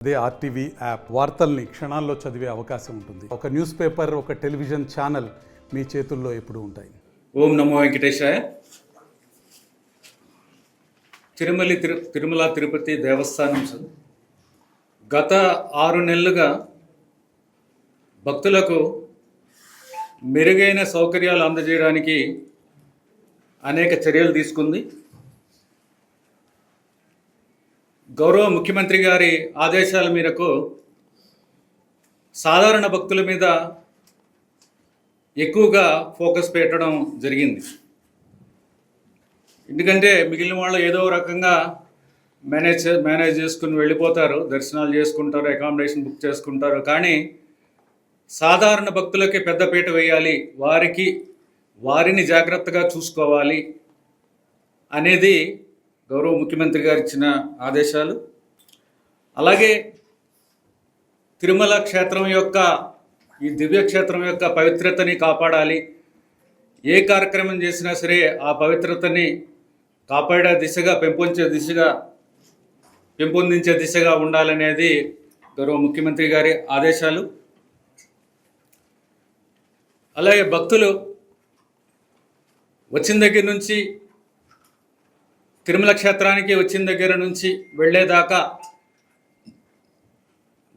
అదే RTV app వార్తల్ని క్షణాల్లో చదివే అవకాశం ఉంటుంది. ఒక న్యూస్ పేపర్, ఒక టెలివిజన్ ఛానల్ మీ చేతుల్లో ఎప్పుడూ ఉంటాయి. ఓం నమో వెంకటేశాయ. తిరుమల తిరుపతి దేవస్థానం గత 6 నెలలుగా భక్తులకు మెరుగైన సౌకర్యాలు అందజేయడానికి అనేక చర్యలు తీసుకుంది. గౌరవ ముఖ్యమంత్రి గారి ఆదేశాల మేరకు సాధారణ భక్తుల మీద ఎక్కువగా ఫోకస్ పెట్టడం జరిగింది. ఎందుకంటే మిగిలిన వాళ్ళు ఏదో రకంగా మేనేజ్ చేసుకుని వెళ్ళిపోతారు, దర్శనాలు చేసుకుంటారు, అకామిడేషన్ బుక్ చేసుకుంటారు. కానీ సాధారణ భక్తులకి పెద్దపీట వేయాలి, వారిని జాగ్రత్తగా చూసుకోవాలి అనేది గౌరవ ముఖ్యమంత్రి గారు ఇచ్చిన ఆదేశాలు. అలాగే తిరుమల క్షేత్రం యొక్క ఈ దివ్యక్షేత్రం యొక్క పవిత్రతని కాపాడాలి. ఏ కార్యక్రమం చేసినా సరే ఆ పవిత్రతని కాపాడే దిశగా పెంపొందించే దిశగా ఉండాలనేది గౌరవ ముఖ్యమంత్రి గారి ఆదేశాలు. అలాగే భక్తులు వచ్చిన దగ్గర నుంచి, తిరుమల క్షేత్రానికి వచ్చిన దగ్గర నుంచి వెళ్ళేదాకా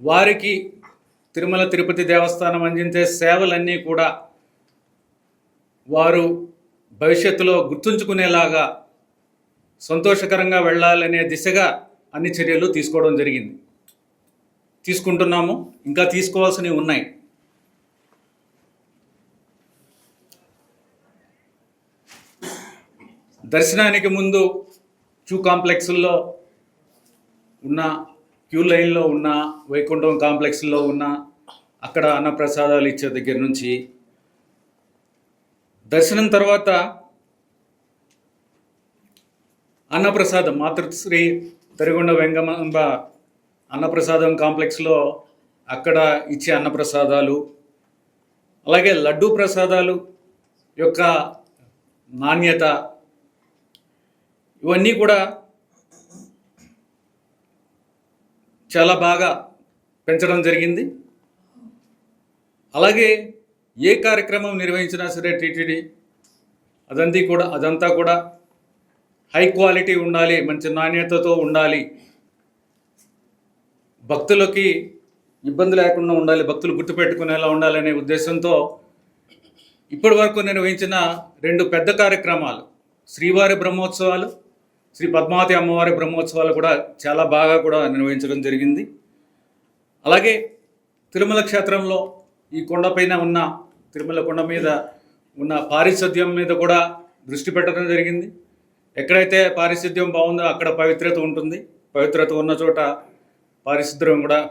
వారికి తిరుమల తిరుపతి దేవస్థానం అందించే సేవలన్నీ కూడా వారు భవిష్యత్తులో గుర్తుంచుకునేలాగా సంతోషకరంగా వెళ్ళాలనే దిశగా అన్ని చర్యలు తీసుకోవడం జరిగింది, తీసుకుంటున్నాము. ఇంకా తీసుకోవాల్సినవి ఉన్నాయి. దర్శనానికి ముందు క్యూ కాంప్లెక్స్లో ఉన్న, క్యూ లైన్లో ఉన్న, వైకుంఠం కాంప్లెక్స్లో ఉన్న అక్కడ అన్నప్రసాదాలు ఇచ్చే దగ్గర నుంచి, దర్శనం తర్వాత అన్నప్రసాదం మాతృశ్రీ తరిగొండ వెంగమాంబ అన్నప్రసాదం కాంప్లెక్స్లో అక్కడ ఇచ్చే అన్నప్రసాదాలు, అలాగే లడ్డూ ప్రసాదాలు యొక్క నాణ్యత, ఇవన్నీ కూడా చాలా బాగా పెంచడం జరిగింది. అలాగే ఏ కార్యక్రమం నిర్వహించినా సరే టీటీడీ అదంతా కూడా హై క్వాలిటీ ఉండాలి, మంచి నాణ్యతతో ఉండాలి, భక్తులకి ఇబ్బంది లేకుండా ఉండాలి, భక్తులు గుర్తుపెట్టుకునేలా ఉండాలనే ఉద్దేశంతో ఇప్పటి వరకు నిర్వహించిన 2 పెద్ద కార్యక్రమాలు, శ్రీవారి బ్రహ్మోత్సవాలు, శ్రీ పద్మావతి అమ్మవారి బ్రహ్మోత్సవాలు కూడా చాలా బాగా కూడా నిర్వహించడం జరిగింది. అలాగే తిరుమల క్షేత్రంలో ఈ కొండపైన ఉన్న, తిరుమల కొండ మీద ఉన్న పారిశుద్ధ్యం మీద కూడా దృష్టి పెట్టడం జరిగింది. ఎక్కడైతే పారిశుద్ధ్యం బాగుందో అక్కడ పవిత్రత ఉంటుంది, పవిత్రత ఉన్న చోట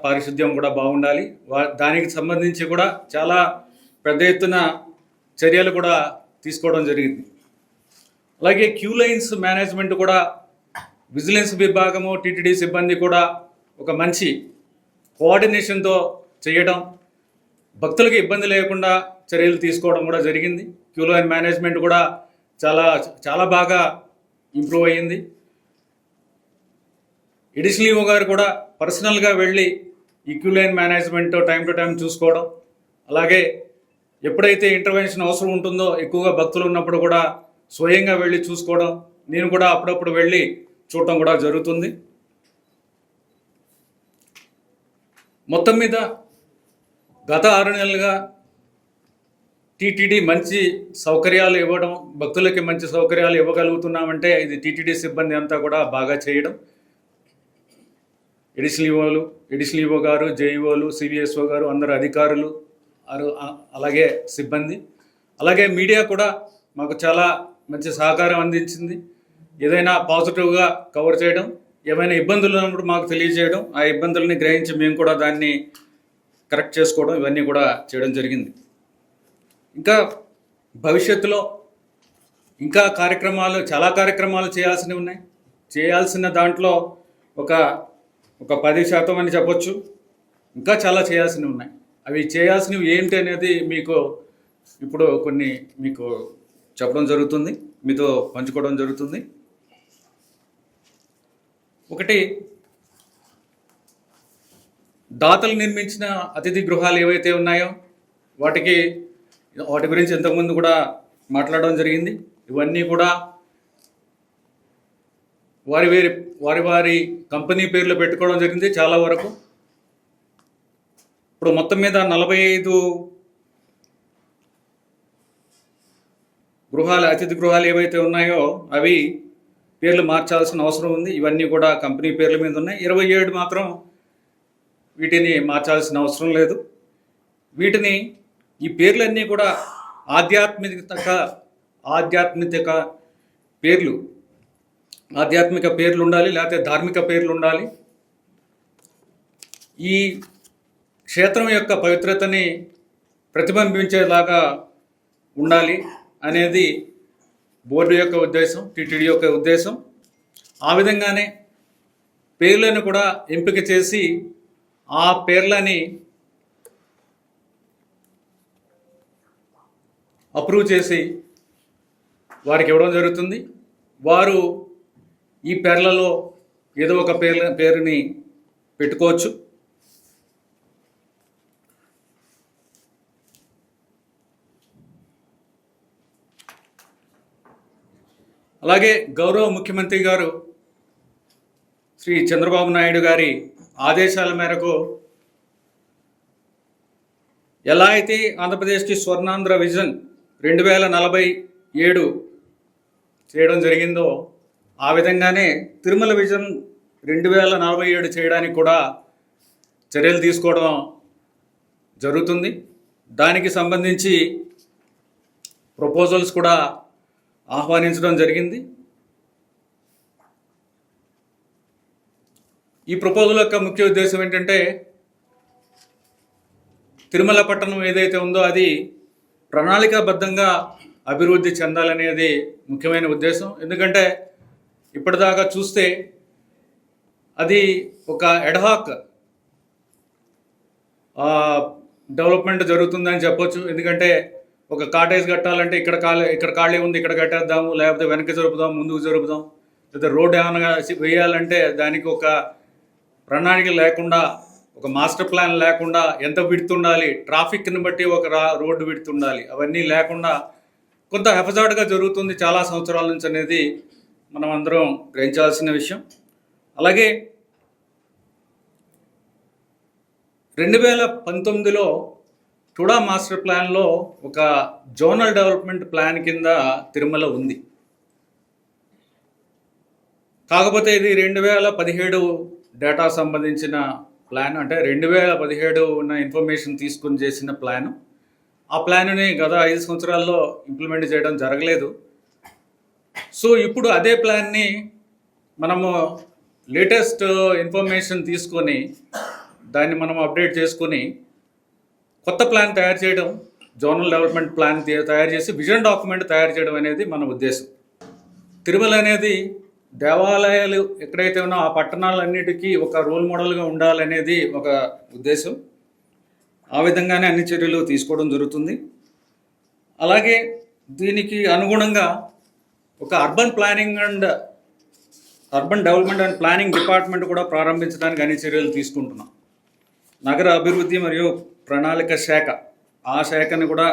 పారిశుద్ధ్యం కూడా బాగుండాలి. దానికి సంబంధించి కూడా చాలా పెద్ద ఎత్తున చర్యలు కూడా తీసుకోవడం జరిగింది. అలాగే క్యూ లైన్స్ మేనేజ్మెంట్ కూడా, విజిలెన్స్ విభాగము, టీటీడీ సిబ్బంది కూడా ఒక మంచి కోఆర్డినేషన్తో చేయడం, భక్తులకి ఇబ్బంది లేకుండా చర్యలు తీసుకోవడం కూడా జరిగింది. క్యూ లైన్ మేనేజ్మెంట్ కూడా చాలా బాగా ఇంప్రూవ్ అయ్యింది. ఎడిషనల్ ఈవో గారు కూడా పర్సనల్గా వెళ్ళి ఈ queue line management time to time చూసుకోవడం, అలాగే ఎప్పుడైతే ఇంటర్వెన్షన్ అవసరం ఉంటుందో, ఎక్కువగా భక్తులు ఉన్నప్పుడు కూడా స్వయంగా వెళ్ళి చూసుకోవడం, నేను కూడా అప్పుడప్పుడు వెళ్ళి చూడటం కూడా జరుగుతుంది. మొత్తం మీద గత 6 నెలలుగా టీటీడీ మంచి సౌకర్యాలు ఇవ్వడం, భక్తులకి మంచి సౌకర్యాలు ఇవ్వగలుగుతున్నామంటే ఇది టీటీడీ సిబ్బంది అంతా కూడా బాగా చేయడం. ఎడిషనల్ ఈవో గారు, జేఈఓలు, సివిఎస్ఓ గారు, అందరు అధికారులు, అలాగే సిబ్బంది, అలాగే మీడియా కూడా మాకు చాలా మంచి సహకారం అందించింది. ఏదైనా పాజిటివ్గా కవర్ చేయడం, ఏమైనా ఇబ్బందులు ఉన్నప్పుడు మాకు తెలియజేయడం, ఆ ఇబ్బందులని గ్రహించి మేము కూడా దాన్ని కరెక్ట్ చేసుకోవడం, ఇవన్నీ కూడా చేయడం జరిగింది. ఇంకా భవిష్యత్తులో ఇంకా చాలా కార్యక్రమాలు చేయాల్సినవి ఉన్నాయి. చేయాల్సిన దాంట్లో ఒక 10% అని చెప్పొచ్చు. ఇంకా చాలా చేయాల్సినవి ఉన్నాయి. అవి చేయాల్సినవి ఏంటి అనేది మీకు ఇప్పుడు కొన్ని చెప్పడం జరుగుతుంది, మీతో పంచుకోవడం జరుగుతుంది. ఒకటి, దాతలు నిర్మించిన అతిథి గృహాలు ఏవైతే ఉన్నాయో వాటి గురించి ఇంతకుముందు కూడా మాట్లాడడం జరిగింది. ఇవన్నీ కూడా వారి కంపెనీ పేర్లు పెట్టుకోవడం జరిగింది చాలా వరకు. ఇప్పుడు మొత్తం మీద 45 అతిథి గృహాలు ఏవైతే ఉన్నాయో అవి పేర్లు మార్చాల్సిన అవసరం ఉంది. ఇవన్నీ కూడా కంపెనీ పేర్ల మీద ఉన్నాయి. 27 మాత్రం వీటిని మార్చాల్సిన అవసరం లేదు. ఈ పేర్లన్నీ కూడా ఆధ్యాత్మిక పేర్లు ఉండాలి, లేకపోతే ధార్మిక పేర్లు ఉండాలి. ఈ క్షేత్రం యొక్క పవిత్రతని ప్రతిబింబించేలాగా ఉండాలి అనేది బోర్డు యొక్క ఉద్దేశం, టీటీడీ యొక్క ఉద్దేశం. ఆ విధంగానే పేర్లను కూడా ఎంపిక చేసి ఆ పేర్లని అప్రూవ్ చేసి వారికి ఇవ్వడం జరుగుతుంది. వారు ఈ పేర్లలో ఏదో ఒక పేరుని పెట్టుకోవచ్చు. అలాగే గౌరవ ముఖ్యమంత్రి గారు శ్రీ చంద్రబాబు నాయుడు గారి ఆదేశాల మేరకు ఎలా అయితే ఆంధ్రప్రదేశ్కి స్వర్ణాంధ్ర విజన్ 2047 చేయడం జరిగిందో ఆ విధంగానే తిరుమల విజన్ 2047 చేయడానికి కూడా చర్యలు తీసుకోవడం జరుగుతుంది. దానికి సంబంధించి ప్రపోజల్స్ కూడా ఆహ్వానించడం జరిగింది. ఈ ప్రపోజల్ యొక్క ముఖ్య ఉద్దేశం ఏంటంటే తిరుమల పట్టణం ఏదైతే ఉందో అది ప్రణాళికాబద్ధంగా అభివృద్ధి చెందాలనేది ముఖ్యమైన ఉద్దేశం. ఎందుకంటే ఇప్పటిదాకా చూస్తే అది ఒక ఎడ్హాక్ డెవలప్మెంట్ జరుగుతుందని చెప్పొచ్చు. ఎందుకంటే ఒక కాటేజ్ కట్టాలంటే ఇక్కడ ఖాళీ ఉంది, ఇక్కడ కట్టేద్దాము, లేకపోతే వెనక్కి జరుపుదాం, ముందుకు జరుపుదాం, లేదా రోడ్డు ఏమైనా వేయాలంటే దానికి ఒక ప్రణాళిక లేకుండా, ఒక మాస్టర్ ప్లాన్ లేకుండా, ఎంత విడ్త్ ఉండాలి, ట్రాఫిక్ని బట్టి ఒక రోడ్డు విడ్త్ ఉండాలి, అవన్నీ లేకుండా కొంత హెఫజార్డ్గా జరుగుతుంది చాలా సంవత్సరాల నుంచి అనేది మనం అందరం గ్రహించాల్సిన విషయం. అలాగే 2019లో టుడా మాస్టర్ ప్లాన్లో ఒక జోనల్ డెవలప్మెంట్ ప్లాన్ కింద తిరుమల ఉంది. కాకపోతే ఇది 2017 డేటా సంబంధించిన ప్లాన్, అంటే 2017 ఉన్న ఇన్ఫర్మేషన్ తీసుకుని చేసిన ప్లాను. ఆ ప్లాన్ని గత 5 సంవత్సరాల్లో ఇంప్లిమెంట్ చేయడం జరగలేదు. సో ఇప్పుడు అదే ప్లాన్ని మనము లేటెస్ట్ ఇన్ఫర్మేషన్ తీసుకొని దాన్ని మనం అప్డేట్ చేసుకొని కొత్త ప్లాన్ తయారు చేయడం, జోనల్ డెవలప్మెంట్ ప్లాన్ తయారు చేసి విజన్ డాక్యుమెంట్ తయారు చేయడం అనేది మన ఉద్దేశం. తిరుమల అనేది దేవాలయాలు ఎక్కడైతే ఉన్నా ఆ పట్టణాలన్నిటికీ ఒక రోల్ మోడల్గా ఉండాలనేది ఒక ఉద్దేశం. ఆ విధంగానే అన్ని చర్యలు తీసుకోవడం జరుగుతుంది. అలాగే దీనికి అనుగుణంగా ఒక urban development and planning department కూడా ప్రారంభించడానికి అన్ని చర్యలు తీసుకుంటున్నాం. నగర అభివృద్ధి మరియు ప్రణాళిక శాఖ, ఆ శాఖని కూడా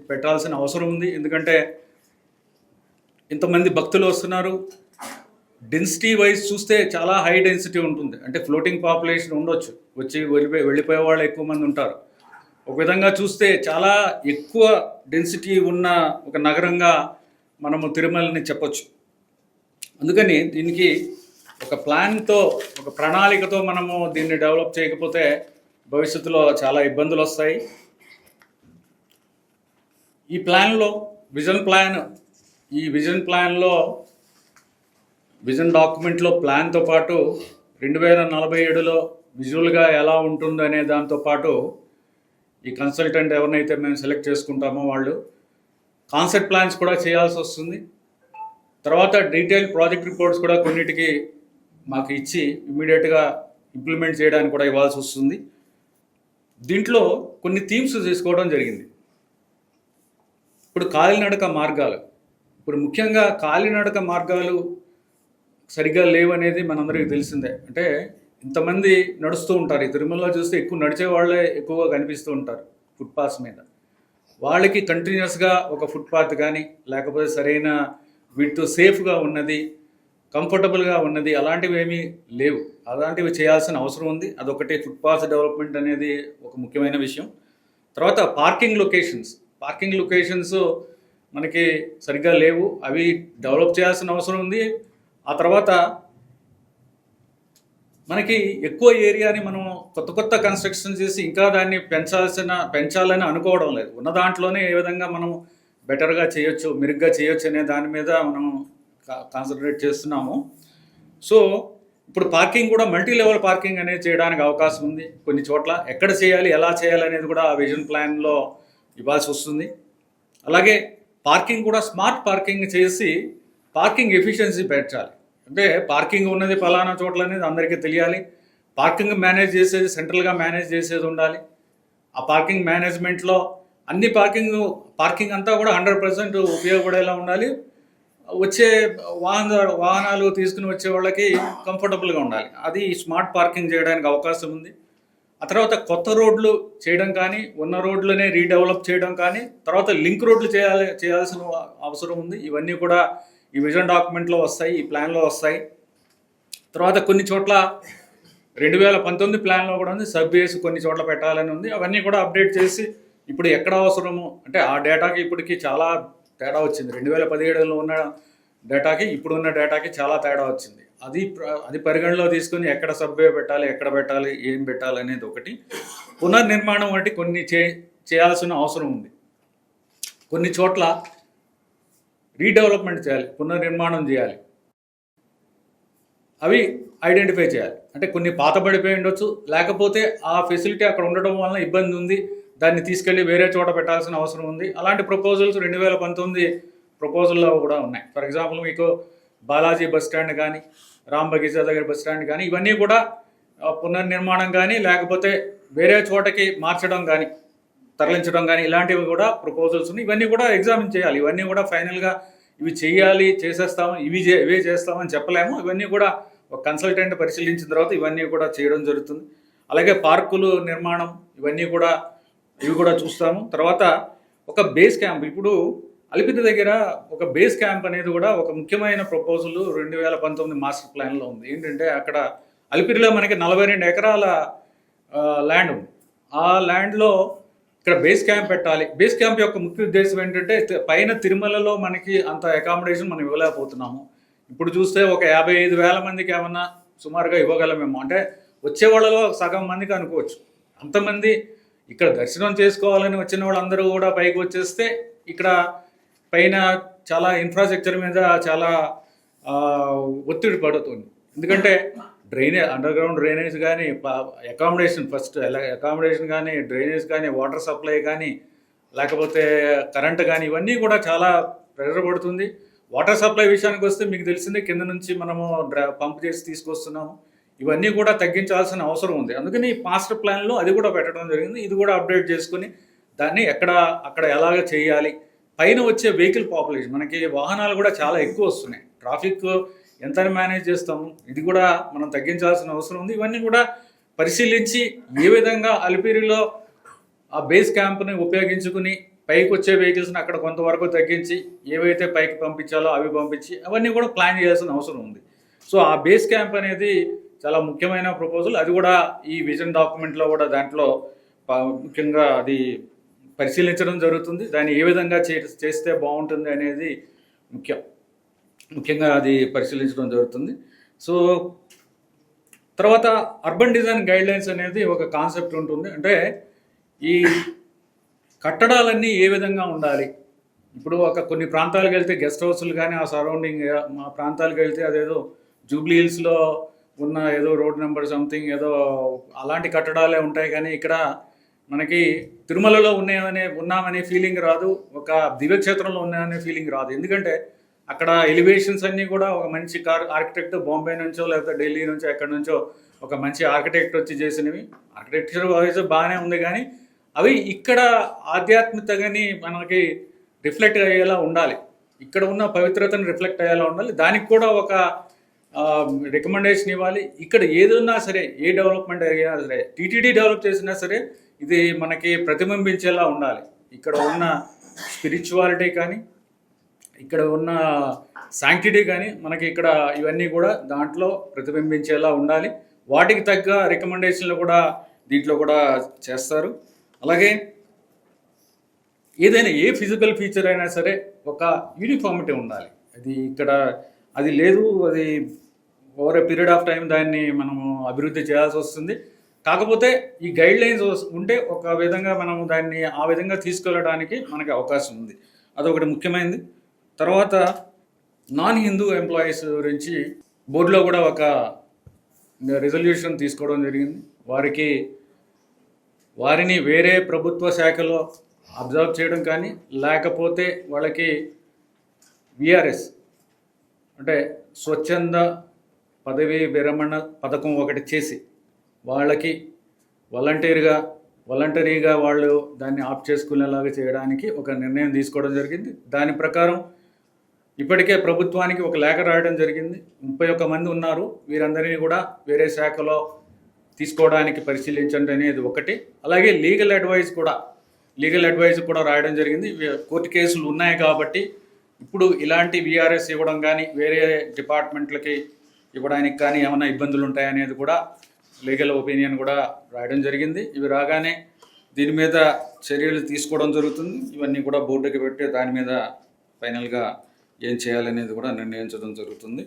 పెట్టాల్సిన అవసరం ఉంది. ఎందుకంటే ఇంతమంది భక్తులు వస్తున్నారు. డెన్సిటీ వైజ్ చూస్తే చాలా హై డెన్సిటీ ఉంటుంది. అంటే ఫ్లోటింగ్ పాపులేషన్ ఉండొచ్చు, వచ్చి వెళ్ళిపోయే వాళ్ళు ఎక్కువ మంది ఉంటారు. ఒక విధంగా చూస్తే చాలా ఎక్కువ డెన్సిటీ ఉన్న ఒక నగరంగా మనము తిరుమలని చెప్పొచ్చు. అందుకని దీనికి ఒక ప్లాన్తో, ఒక ప్రణాళికతో మనము దీన్ని డెవలప్ చేయకపోతే భవిష్యత్తులో చాలా ఇబ్బందులు వస్తాయి. ఈ ప్లాన్లో విజన్ డాక్యుమెంట్లో ప్లాన్తో పాటు 2047లో విజువల్గా ఎలా ఉంటుందనే దాంతోపాటు ఈ కన్సల్టెంట్ ఎవరినైతే మేము సెలెక్ట్ చేసుకుంటామో వాళ్ళు కాన్సెప్ట్ ప్లాన్స్ కూడా చేయాల్సి వస్తుంది. తర్వాత డీటెయిల్ ప్రాజెక్ట్ రిపోర్ట్స్ కూడా కొన్నిటికి మాకు ఇచ్చి ఇమ్మీడియట్గా ఇంప్లిమెంట్ చేయడానికి కూడా ఇవ్వాల్సి వస్తుంది. దీంట్లో కొన్ని థీమ్స్ తీసుకోవడం జరిగింది. ఇప్పుడు కాలినడక మార్గాలు, ఇప్పుడు ముఖ్యంగా కాలినడక మార్గాలు సరిగ్గా లేవనేది మనందరికీ తెలిసిందే. అంటే ఇంతమంది నడుస్తూ ఉంటారు. ఈ తిరుమలలో చూస్తే ఎక్కువ నడిచే వాళ్ళే ఎక్కువగా కనిపిస్తూ ఉంటారు ఫుట్పాత్స్ మీద. వాళ్ళకి కంటిన్యూస్గా ఒక ఫుట్పాత్ కానీ లేకపోతే సరైన వీటితో సేఫ్గా ఉన్నది, కంఫర్టబుల్గా ఉన్నది అలాంటివి ఏమీ లేవు. అలాంటివి చేయాల్సిన అవసరం ఉంది. అదొకటి ఫుట్పాత్ డెవలప్మెంట్ అనేది ఒక ముఖ్యమైన విషయం. తర్వాత పార్కింగ్ లొకేషన్స్ మనకి సరిగ్గా లేవు, అవి డెవలప్ చేయాల్సిన అవసరం ఉంది. ఆ తర్వాత మనకి ఎక్కువ ఏరియాని మనం కొత్త కన్స్ట్రక్షన్ చేసి ఇంకా దాన్ని పెంచాలని అనుకోవడం లేదు. ఉన్న దాంట్లోనే ఏ విధంగా మనం బెటర్గా చేయొచ్చు, మెరుగ్గా చేయొచ్చు అనే దాని మీద మనం కాన్సన్ట్రేట్ చేస్తున్నాము. సో ఇప్పుడు పార్కింగ్ కూడా మల్టీ లెవెల్ పార్కింగ్ అనేది చేయడానికి అవకాశం ఉంది. కొన్ని చోట్ల ఎక్కడ చేయాలి, ఎలా చేయాలి అనేది కూడా ఆ విజన్ ప్లాన్లో ఇవ్వాల్సి వస్తుంది. అలాగే పార్కింగ్ కూడా స్మార్ట్ పార్కింగ్ చేసి పార్కింగ్ ఎఫిషియన్సీ పెంచాలి. అంటే పార్కింగ్ ఉన్నది ఫలానా చోట్ల అనేది అందరికీ తెలియాలి. పార్కింగ్ మేనేజ్ చేసేది సెంట్రల్గా మేనేజ్ చేసేది ఉండాలి. ఆ పార్కింగ్ మేనేజ్మెంట్లో అన్ని పార్కింగ్ అంతా కూడా 100% ఉపయోగపడేలా ఉండాలి. వచ్చే వాహనాలు తీసుకుని వచ్చే వాళ్ళకి కంఫర్టబుల్గా ఉండాలి. అది స్మార్ట్ పార్కింగ్ చేయడానికి అవకాశం ఉంది. ఆ తర్వాత కొత్త రోడ్లు చేయడం కానీ, ఉన్న రోడ్లనే రీడెవలప్ చేయడం కానీ, తర్వాత లింక్ రోడ్లు చేయాల్సిన అవసరం ఉంది. ఇవన్నీ కూడా ఈ విజన్ డాక్యుమెంట్లో వస్తాయి, ఈ ప్లాన్లో వస్తాయి. తర్వాత కొన్ని చోట్ల 2019 ప్లాన్లో కూడా ఉంది, సబ్వేస్ కొన్ని చోట్ల పెట్టాలని ఉంది. అవన్నీ కూడా అప్డేట్ చేసి ఇప్పుడు ఎక్కడ అవసరము అంటే ఆ డేటాకి ఇప్పటికి చాలా తేడా వచ్చింది. 2017లో ఉన్న డేటాకి ఇప్పుడున్న డేటాకి చాలా తేడా వచ్చింది. అది పరిగణలో తీసుకుని ఎక్కడ సబ్వే పెట్టాలి, ఎక్కడ పెట్టాలి, ఏం పెట్టాలి అనేది ఒకటి. పునర్నిర్మాణం వంటి కొన్ని చేయాల్సిన అవసరం ఉంది. కొన్ని చోట్ల రీడెవలప్మెంట్ చేయాలి, పునర్నిర్మాణం చేయాలి. అవి ఐడెంటిఫై చేయాలి. అంటే కొన్ని పాతబడిపోయి ఉండొచ్చు, లేకపోతే ఆ ఫెసిలిటీ అక్కడ ఉండడం వలన ఇబ్బంది ఉంది, దాన్ని తీసుకెళ్ళి వేరే చోట పెట్టాల్సిన అవసరం ఉంది. అలాంటి ప్రపోజల్స్ 2019 ప్రపోజల్లో కూడా ఉన్నాయి. ఫర్ ఎగ్జాంపుల్ మీకు బాలాజీ బస్ స్టాండ్ కానీ, రామ్ బగీచా దగ్గర బస్ స్టాండ్ కానీ, ఇవన్నీ కూడా పునర్నిర్మాణం కానీ లేకపోతే వేరే చోటకి మార్చడం కానీ, తరలించడం కానీ, ఇలాంటివి కూడా ప్రపోజల్స్ ఉన్నాయి. ఇవన్నీ కూడా ఎగ్జామిన్ చేయాలి. ఇవన్నీ కూడా ఫైనల్గా ఇవి చేయాలి, చేసేస్తాము, ఇవే చేస్తామని చెప్పలేము. ఇవన్నీ కూడా ఒక కన్సల్టెంట్ పరిశీలించిన తర్వాత ఇవన్నీ కూడా చేయడం జరుగుతుంది. అలాగే పార్కులు నిర్మాణం ఇవి కూడా చూస్తాము. తర్వాత ఒక బేస్ క్యాంప్, ఇప్పుడు అలిపిరి దగ్గర ఒక బేస్ క్యాంప్ అనేది కూడా ఒక ముఖ్యమైన ప్రపోజల్ 2019 మాస్టర్ ప్లాన్లో ఉంది. ఏంటంటే అక్కడ అలిపిరిలో మనకి 42 ఎకరాల ల్యాండ్ ఉంది. ఆ ల్యాండ్లో ఇక్కడ బేస్ క్యాంప్ పెట్టాలి. బేస్ క్యాంప్ యొక్క ముఖ్య ఉద్దేశం ఏంటంటే పైన తిరుమలలో మనకి అంత అకామిడేషన్ మనం ఇవ్వలేకపోతున్నాము. ఇప్పుడు చూస్తే ఒక 55,000 మందికి ఏమన్నా సుమారుగా ఇవ్వగలమేమో. అంటే వచ్చే వాళ్ళలో సగం మందికి అనుకోవచ్చు. అంతమంది ఇక్కడ దర్శనం చేసుకోవాలని వచ్చిన వాళ్ళందరూ కూడా పైకి వచ్చేస్తే ఇక్కడ పైన చాలా ఇన్ఫ్రాస్ట్రక్చర్ మీద చాలా ఒత్తిడి పడుతుంది. ఎందుకంటే అండర్ గ్రౌండ్ డ్రైనేజ్ కానీ, అకామిడేషన్ కానీ, డ్రైనేజ్ కానీ, వాటర్ సప్లై కానీ, లేకపోతే కరెంట్ కానీ, ఇవన్నీ కూడా చాలా ప్రెషర్ పడుతుంది. వాటర్ సప్లై విషయానికి వస్తే మీకు తెలిసిందే, కింద నుంచి మనము పంప్ చేసి తీసుకొస్తున్నాము. ఇవన్నీ కూడా తగ్గించాల్సిన అవసరం ఉంది. అందుకని మాస్టర్ ప్లాన్లో అది కూడా పెట్టడం జరిగింది. ఇది కూడా అప్డేట్ చేసుకుని దాన్ని అక్కడ ఎలాగ చేయాలి. పైన వచ్చే వెహికల్ పాపులేషన్, మనకి వాహనాలు కూడా చాలా ఎక్కువ వస్తున్నాయి. ట్రాఫిక్ ఎంత మేనేజ్ చేస్తాము, ఇది కూడా మనం తగ్గించాల్సిన అవసరం ఉంది. ఇవన్నీ కూడా పరిశీలించి ఏ విధంగా అలిపిరిలో ఆ బేస్ క్యాంప్ని ఉపయోగించుకుని పైకి వచ్చే వెహికల్స్ని అక్కడ కొంతవరకు తగ్గించి ఏవైతే పైకి పంపించాలో అవి పంపించి అవన్నీ కూడా ప్లాన్ చేయాల్సిన అవసరం ఉంది. సో ఆ బేస్ క్యాంప్ అనేది చాలా ముఖ్యమైన ప్రపోజల్. అది కూడా ఈ విజన్ డాక్యుమెంట్లో కూడా దాంట్లో ముఖ్యంగా అది పరిశీలించడం జరుగుతుంది. దాన్ని ఏ విధంగా చేస్తే బాగుంటుంది అనేది ముఖ్యంగా అది పరిశీలించడం జరుగుతుంది. సో తర్వాత అర్బన్ డిజైన్ గైడ్లైన్స్ అనేది ఒక కాన్సెప్ట్ ఉంటుంది. అంటే ఈ కట్టడాలన్నీ ఏ విధంగా ఉండాలి. ఇప్పుడు కొన్ని ప్రాంతాలకు వెళ్తే గెస్ట్ హౌస్లు కానీ, ఆ సరౌండింగ్ మా ప్రాంతాలకు వెళ్తే అదేదో జూబ్లీ హిల్స్లో ఉన్న ఏదో రోడ్ నెంబర్ సంథింగ్ ఏదో అలాంటి కట్టడాలే ఉంటాయి. కానీ ఇక్కడ మనకి తిరుమలలో ఉన్నామనే ఫీలింగ్ రాదు, ఒక దివ్యక్షేత్రంలో ఉన్నామనే ఫీలింగ్ రాదు. ఎందుకంటే అక్కడ ఎలివేషన్స్ అన్నీ కూడా ఒక మంచి ఆర్కిటెక్ట్ బాంబే నుంచో లేకపోతే ఢిల్లీ నుంచో ఎక్కడి నుంచో ఒక మంచి ఆర్కిటెక్ట్ వచ్చి చేసినవి. ఆర్కిటెక్చర్ వైజ్ బాగానే ఉంది, కానీ అవి ఇక్కడ ఆధ్యాత్మికతని మనకి రిఫ్లెక్ట్ అయ్యేలా ఉండాలి. ఇక్కడ ఉన్న పవిత్రతను రిఫ్లెక్ట్ అయ్యేలా ఉండాలి. దానికి కూడా ఒక రికమెండేషన్ ఇవ్వాలి. ఇక్కడ ఏదున్నా సరే, ఏ డెవలప్మెంట్ అయినా సరే, టీటీడీ డెవలప్ చేసినా సరే ఇది మనకి ప్రతిబింబించేలా ఉండాలి. ఇక్కడ ఉన్న స్పిరిచువాలిటీ కానీ, ఇక్కడ ఉన్న శాంక్టిటీ కానీ మనకి ఇక్కడ ఇవన్నీ కూడా దాంట్లో ప్రతిబింబించేలా ఉండాలి. వాటికి తగ్గ రికమెండేషన్లు కూడా దీంట్లో కూడా చేస్తారు. అలాగే ఏదైనా ఏ ఫిజికల్ ఫీచర్ అయినా సరే ఒక యూనిఫామిటీ ఉండాలి. అది ఇక్కడ అది లేదు, అది over a period of time దాన్ని మనము అభివృద్ధి చేయాల్సి వస్తుంది. కాకపోతే ఈ గైడ్ లైన్స్ ఉంటే ఒక విధంగా మనం దాన్ని ఆ విధంగా తీసుకెళ్ళడానికి మనకి అవకాశం ఉంది. అదొకటి ముఖ్యమైనది. తర్వాత నాన్ హిందూ ఎంప్లాయీస్ గురించి బోర్డులో కూడా ఒక రిజల్యూషన్ తీసుకోవడం జరిగింది. వారిని వేరే ప్రభుత్వ శాఖలో అబ్జర్వ్ చేయడం కానీ, లేకపోతే వాళ్ళకి విఆర్ఎస్ అంటే స్వచ్ఛంద పదవీ విరమణ పథకం ఒకటి చేసి వాళ్ళకి వాలంటరీగా వాళ్ళు దాన్ని ఆప్ చేసుకునేలాగా చేయడానికి ఒక నిర్ణయం తీసుకోవడం జరిగింది. దాని ప్రకారం ఇప్పటికే ప్రభుత్వానికి ఒక లేఖ రాయడం జరిగింది. 31 మంది ఉన్నారు, వీరందరినీ కూడా వేరే శాఖలో తీసుకోవడానికి పరిశీలించండి అనేది ఒకటి. అలాగే లీగల్ అడ్వైస్ కూడా రాయడం జరిగింది. కోర్టు కేసులు ఉన్నాయి కాబట్టి ఇప్పుడు ఇలాంటి విఆర్ఎస్ ఇవ్వడం కానీ, వేరే డిపార్ట్మెంట్లకి ఇవ్వడానికి కానీ ఏమైనా ఇబ్బందులు ఉంటాయనేది కూడా లీగల్ ఒపీనియన్ కూడా రాయడం జరిగింది. ఇవి రాగానే దీని మీద చర్యలు తీసుకోవడం జరుగుతుంది. ఇవన్నీ కూడా బోర్డుకి పెట్టి దాని మీద ఫైనల్గా ఏం చేయాలనేది కూడా నిర్ణయించడం జరుగుతుంది.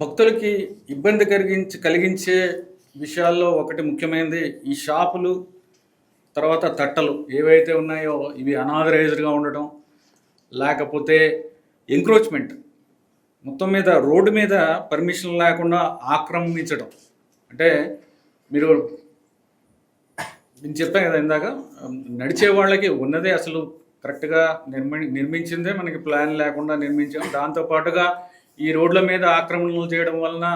భక్తులకి ఇబ్బంది కలిగించే విషయాల్లో ఒకటి ముఖ్యమైనది ఈ షాపులు, తర్వాత తట్టలు ఏవైతే ఉన్నాయో ఇవి అనాథరైజ్డ్గా ఉండటం, లేకపోతే ఎంక్రోచ్మెంట్, మొత్తం మీద రోడ్డు మీద పర్మిషన్ లేకుండా ఆక్రమించడం. అంటే నేను చెప్పాను కదా ఇందాక, నడిచే వాళ్ళకి ఉన్నదే అసలు కరెక్ట్గా నిర్మించిందే మనకి ప్లాన్ లేకుండా నిర్మించాం. దాంతోపాటుగా ఈ రోడ్ల మీద ఆక్రమణలు చేయడం వలన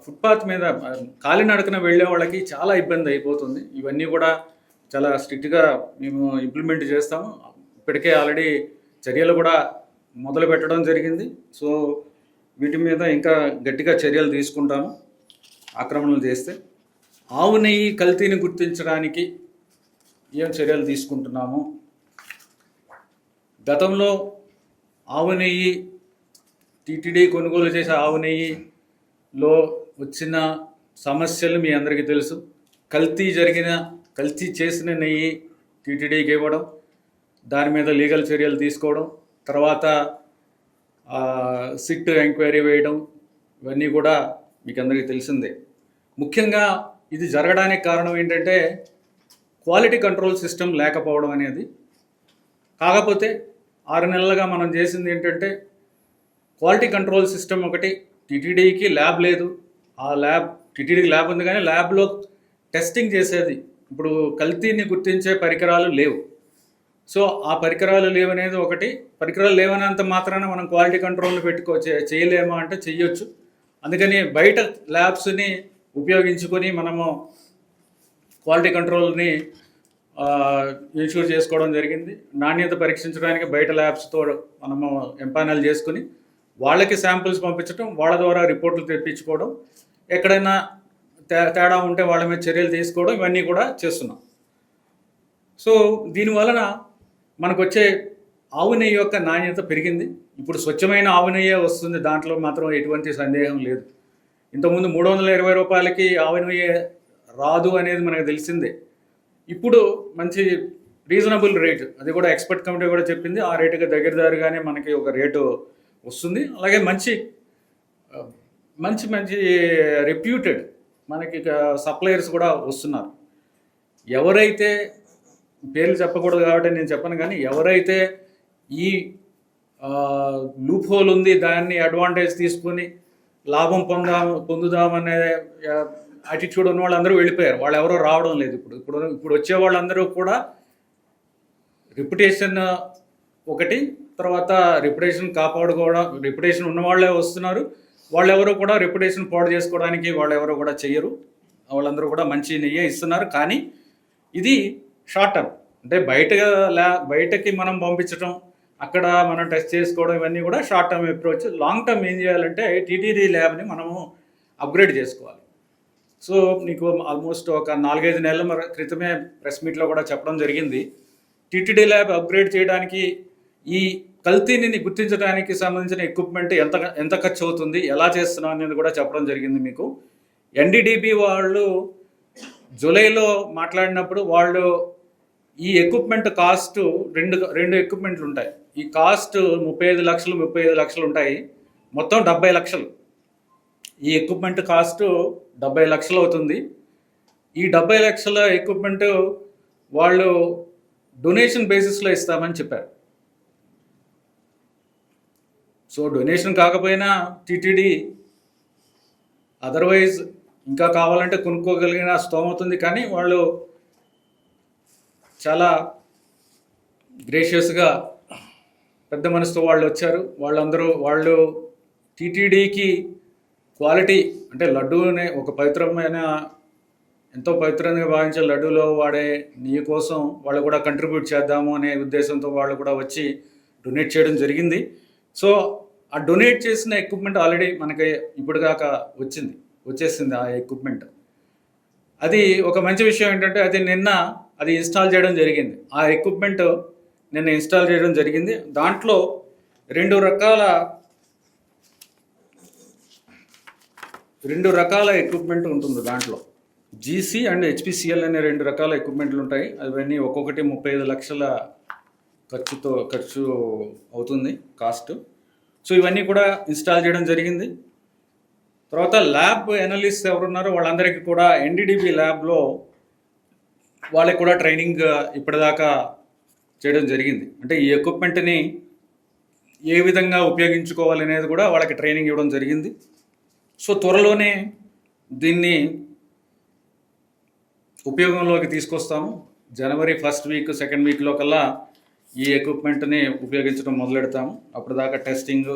ఫుట్పాత్ మీద కాలినడకన వెళ్ళే వాళ్ళకి చాలా ఇబ్బంది అయిపోతుంది. ఇవన్నీ కూడా చాలా స్ట్రిక్ట్గా మేము ఇంప్లిమెంట్ చేస్తాము. ఇప్పటికే ఆల్రెడీ చర్యలు కూడా మొదలు పెట్టడం జరిగింది. సో వీటి మీద ఇంకా గట్టిగా చర్యలు తీసుకుంటాము ఆక్రమణలు చేస్తే. ఆవు నెయ్యి కల్తీని గుర్తించడానికి ఏం చర్యలు తీసుకుంటున్నాము? గతంలో ఆవు నెయ్యి, టీటీడీ కొనుగోలు చేసే ఆవు నెయ్యిలో వచ్చిన సమస్యలు మీ అందరికీ తెలుసు. కల్తీ చేసిన నెయ్యి టీటీడీకి ఇవ్వడం, దాని మీద లీగల్ చర్యలు తీసుకోవడం, తర్వాత సిట్ ఎంక్వైరీ వేయడం, ఇవన్నీ కూడా మీకు అందరికీ తెలిసిందే. ముఖ్యంగా ఇది జరగడానికి కారణం ఏంటంటే క్వాలిటీ కంట్రోల్ సిస్టమ్ లేకపోవడం అనేది. కాకపోతే 6 నెలలుగా మనం చేసింది ఏంటంటే క్వాలిటీ కంట్రోల్ సిస్టమ్ ఒకటి, టీటీడీకి ల్యాబ్ లేదు. ఆ ల్యాబ్, టీటీడీకి ల్యాబ్ ఉంది కానీ ల్యాబ్లో టెస్టింగ్ చేసేది, ఇప్పుడు కల్తీని గుర్తించే పరికరాలు లేవు. సో ఆ పరికరాలు లేవనేది ఒకటి. పరికరాలు లేవనంత మాత్రాన మనం క్వాలిటీ కంట్రోల్ చేయలేమా అంటే చెయ్యొచ్చు. అందుకని బయట ల్యాబ్స్ని ఉపయోగించుకొని మనము క్వాలిటీ కంట్రోల్ని ఇన్షూర్ చేసుకోవడం జరిగింది. నాణ్యత పరీక్షించడానికి బయట ల్యాబ్స్తో మనము ఎంపానల్ చేసుకుని వాళ్ళకి శాంపిల్స్ పంపించడం, వాళ్ళ ద్వారా రిపోర్ట్లు తెప్పించుకోవడం, ఎక్కడైనా తేడా ఉంటే వాళ్ళ మీద చర్యలు తీసుకోవడం, ఇవన్నీ కూడా చేస్తున్నాం. సో దీనివలన మనకు వచ్చే ఆవు నెయ్యి యొక్క నాణ్యత పెరిగింది. ఇప్పుడు స్వచ్ఛమైన ఆవు నెయ్యే వస్తుంది, దాంట్లో మాత్రం ఎటువంటి సందేహం లేదు. ఇంతకుముందు 320 రూపాయలకి ఆవు నెయ్యి రాదు అనేది మనకు తెలిసిందే. ఇప్పుడు మంచి రీజనబుల్ రేటు, అది కూడా ఎక్స్పర్ట్ కమిటీ కూడా చెప్పింది, ఆ రేటుకి దగ్గరగానే మనకి ఒక రేటు వస్తుంది. అలాగే మంచి రెప్యూటెడ్ మనకి సప్లయర్స్ కూడా వస్తున్నారు. ఎవరైతే, పేర్లు చెప్పకూడదు కాబట్టి నేను చెప్పను, కానీ ఎవరైతే ఈ లూప్ హోల్ ఉంది దాన్ని అడ్వాంటేజ్ తీసుకొని లాభం పొందుదామనే యాటిట్యూడ్ ఉన్న వాళ్ళందరూ వెళ్ళిపోయారు. వాళ్ళు ఎవరో రావడం లేదు. ఇప్పుడు వచ్చే వాళ్ళందరూ కూడా రెప్యుటేషన్ ఒకటి, తర్వాత రెప్యుటేషన్ కాపాడుకోవడం, రెప్యుటేషన్ ఉన్న వాళ్ళే వస్తున్నారు. వాళ్ళెవరో కూడా రెప్యుటేషన్ పాడు చేసుకోవడానికి వాళ్ళెవరో కూడా చెయ్యరు. వాళ్ళందరూ కూడా మంచి నెయ్యే ఇస్తున్నారు. కానీ ఇది షార్ట్ టర్మ్, అంటే బయటకి మనం పంపించడం అక్కడ మనం టెస్ట్ చేసుకోవడం ఇవన్నీ కూడా short term approach. Long term ఏం చేయాలంటే టీటీడీ ల్యాబ్ని మనము అప్గ్రేడ్ చేసుకోవాలి. సో నీకు ఆల్మోస్ట్ ఒక 4-5 నెలల క్రితమే ప్రెస్ మీట్లో కూడా చెప్పడం జరిగింది. టీటీడీ ల్యాబ్ అప్గ్రేడ్ చేయడానికి ఈ కల్తీని గుర్తించడానికి సంబంధించిన ఎక్విప్మెంట్ ఎంత ఖర్చు అవుతుంది, ఎలా చేస్తున్నాం అనేది కూడా చెప్పడం జరిగింది మీకు. ఎన్డీడీబీ వాళ్ళు జూలైలో మాట్లాడినప్పుడు వాళ్ళు ఈ ఎక్విప్మెంట్ కాస్ట్ రెండు ఎక్విప్మెంట్లు ఉంటాయి. ఈ కాస్ట్ 35 లక్షలు ఉంటాయి. మొత్తం 70 లక్షలు. ఈ ఎక్విప్మెంట్ కాస్ట్ 70 లక్షలు అవుతుంది. ఈ 70 లక్షల ఎక్విప్మెంట్ వాళ్ళు డొనేషన్ బేసిస్లో ఇస్తామని చెప్పారు. సో డొనేషన్ కాకపోయినా టీటీడీ అదర్వైజ్ ఇంకా కావాలంటే కొనుక్కోగలిగిన స్తోమత ఉంది. కానీ వాళ్ళు చాలా గ్రేషియస్గా పెద్ద మనసుతో వాళ్ళు వచ్చారు. వాళ్ళు టీటీడీకి క్వాలిటీ అంటే లడ్డూ అనే ఒక పవిత్రమైన, ఎంతో పవిత్రంగా భావించే లడ్డూలో వాడే నెయ్యి కోసం వాళ్ళు కూడా కంట్రిబ్యూట్ చేద్దాము అనే ఉద్దేశంతో వాళ్ళు కూడా వచ్చి డొనేట్ చేయడం జరిగింది. సో ఆ డొనేట్ చేసిన ఎక్విప్మెంట్ ఆల్రెడీ మనకి ఇప్పుడు దాకా వచ్చేసింది ఆ ఎక్విప్మెంట్. అది ఒక మంచి విషయం ఏంటంటే అది ఇన్స్టాల్ చేయడం జరిగింది. ఆ ఎక్విప్మెంట్ నిన్న ఇన్స్టాల్ చేయడం జరిగింది. దాంట్లో రెండు రకాల ఎక్విప్మెంట్ ఉంటుంది. దాంట్లో జీసీ అండ్ హెచ్పిసిఎల్ అనే 2 రకాల ఎక్విప్మెంట్లు ఉంటాయి. అవన్నీ ఒక్కొక్కటి 35 లక్షల ఖర్చు అవుతుంది కాస్ట్. సో ఇవన్నీ కూడా ఇన్స్టాల్ చేయడం జరిగింది. తర్వాత ల్యాబ్ ఎనలిస్ట్ ఎవరున్నారో వాళ్ళందరికీ కూడా ఎన్డీడీబీ ల్యాబ్లో వాళ్ళకి కూడా ట్రైనింగ్ ఇప్పటిదాకా చేయడం జరిగింది. అంటే ఈ ఎక్విప్మెంట్ని ఏ విధంగా ఉపయోగించుకోవాలి అనేది కూడా వాళ్ళకి ట్రైనింగ్ ఇవ్వడం జరిగింది. సో త్వరలోనే దీన్ని ఉపయోగంలోకి తీసుకొస్తాము. జనవరి 1st వీక్ 2nd వీక్లో కల్లా ఈ ఎక్విప్మెంట్ని ఉపయోగించడం మొదలెడతాము. అప్పటిదాకా టెస్టింగ్,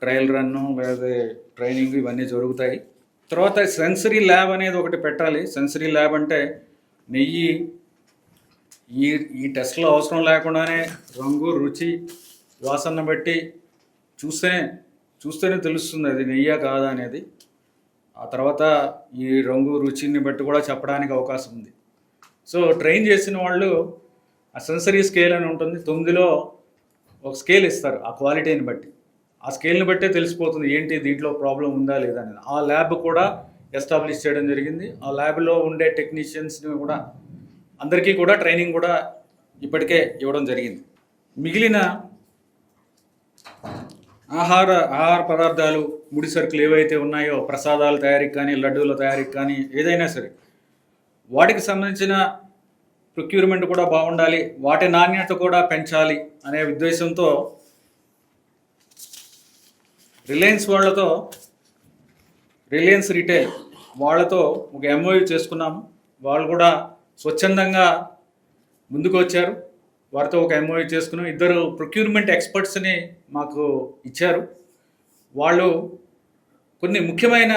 ట్రయల్ రన్ను, లేదా ట్రైనింగ్ ఇవన్నీ జరుగుతాయి. తర్వాత సెన్సరీ ల్యాబ్ అనేది ఒకటి పెట్టాలి. సెన్సరీ ల్యాబ్ అంటే నెయ్యి ఈ టెస్ట్లో అవసరం లేకుండానే రంగు, రుచి, వాసన బట్టి చూస్తేనే తెలుస్తుంది అది నెయ్యా కాదా అనేది. ఆ తర్వాత ఈ రంగు, రుచిని బట్టి కూడా చెప్పడానికి అవకాశం ఉంది. సో ట్రైన్ చేసిన వాళ్ళు ఆ సెన్సరీ స్కేల్ అని ఉంటుంది. 9లో ఒక స్కేల్ ఇస్తారు ఆ క్వాలిటీని బట్టి. ఆ స్కేల్ని బట్టే తెలిసిపోతుంది ఏంటి దీంట్లో ప్రాబ్లం ఉందా లేదా అనేది. ఆ ల్యాబ్ కూడా ఎస్టాబ్లిష్ చేయడం జరిగింది. ఆ ల్యాబ్లో ఉండే టెక్నీషియన్స్ని కూడా అందరికీ కూడా ట్రైనింగ్ కూడా ఇప్పటికే ఇవ్వడం జరిగింది. మిగిలిన ఆహార పదార్థాలు, ముడి సరుకులు ఏవైతే ఉన్నాయో, ప్రసాదాల తయారీకి కానీ, లడ్డూల తయారీకి కానీ, ఏదైనా సరే వాటికి సంబంధించిన ప్రొక్యూర్మెంట్ కూడా బాగుండాలి, వాటి నాణ్యత కూడా పెంచాలి అనే ఉద్దేశంతో రిలయన్స్ రిటైల్ వాళ్ళతో ఒక ఎంఓయూ చేసుకున్నాము. వాళ్ళు కూడా స్వచ్ఛందంగా ముందుకు వచ్చారు. వారితో ఒక ఎంఓయూ చేసుకున్నాం. 2 ప్రొక్యూర్మెంట్ ఎక్స్పర్ట్స్ని మాకు ఇచ్చారు. వాళ్ళు కొన్ని ముఖ్యమైన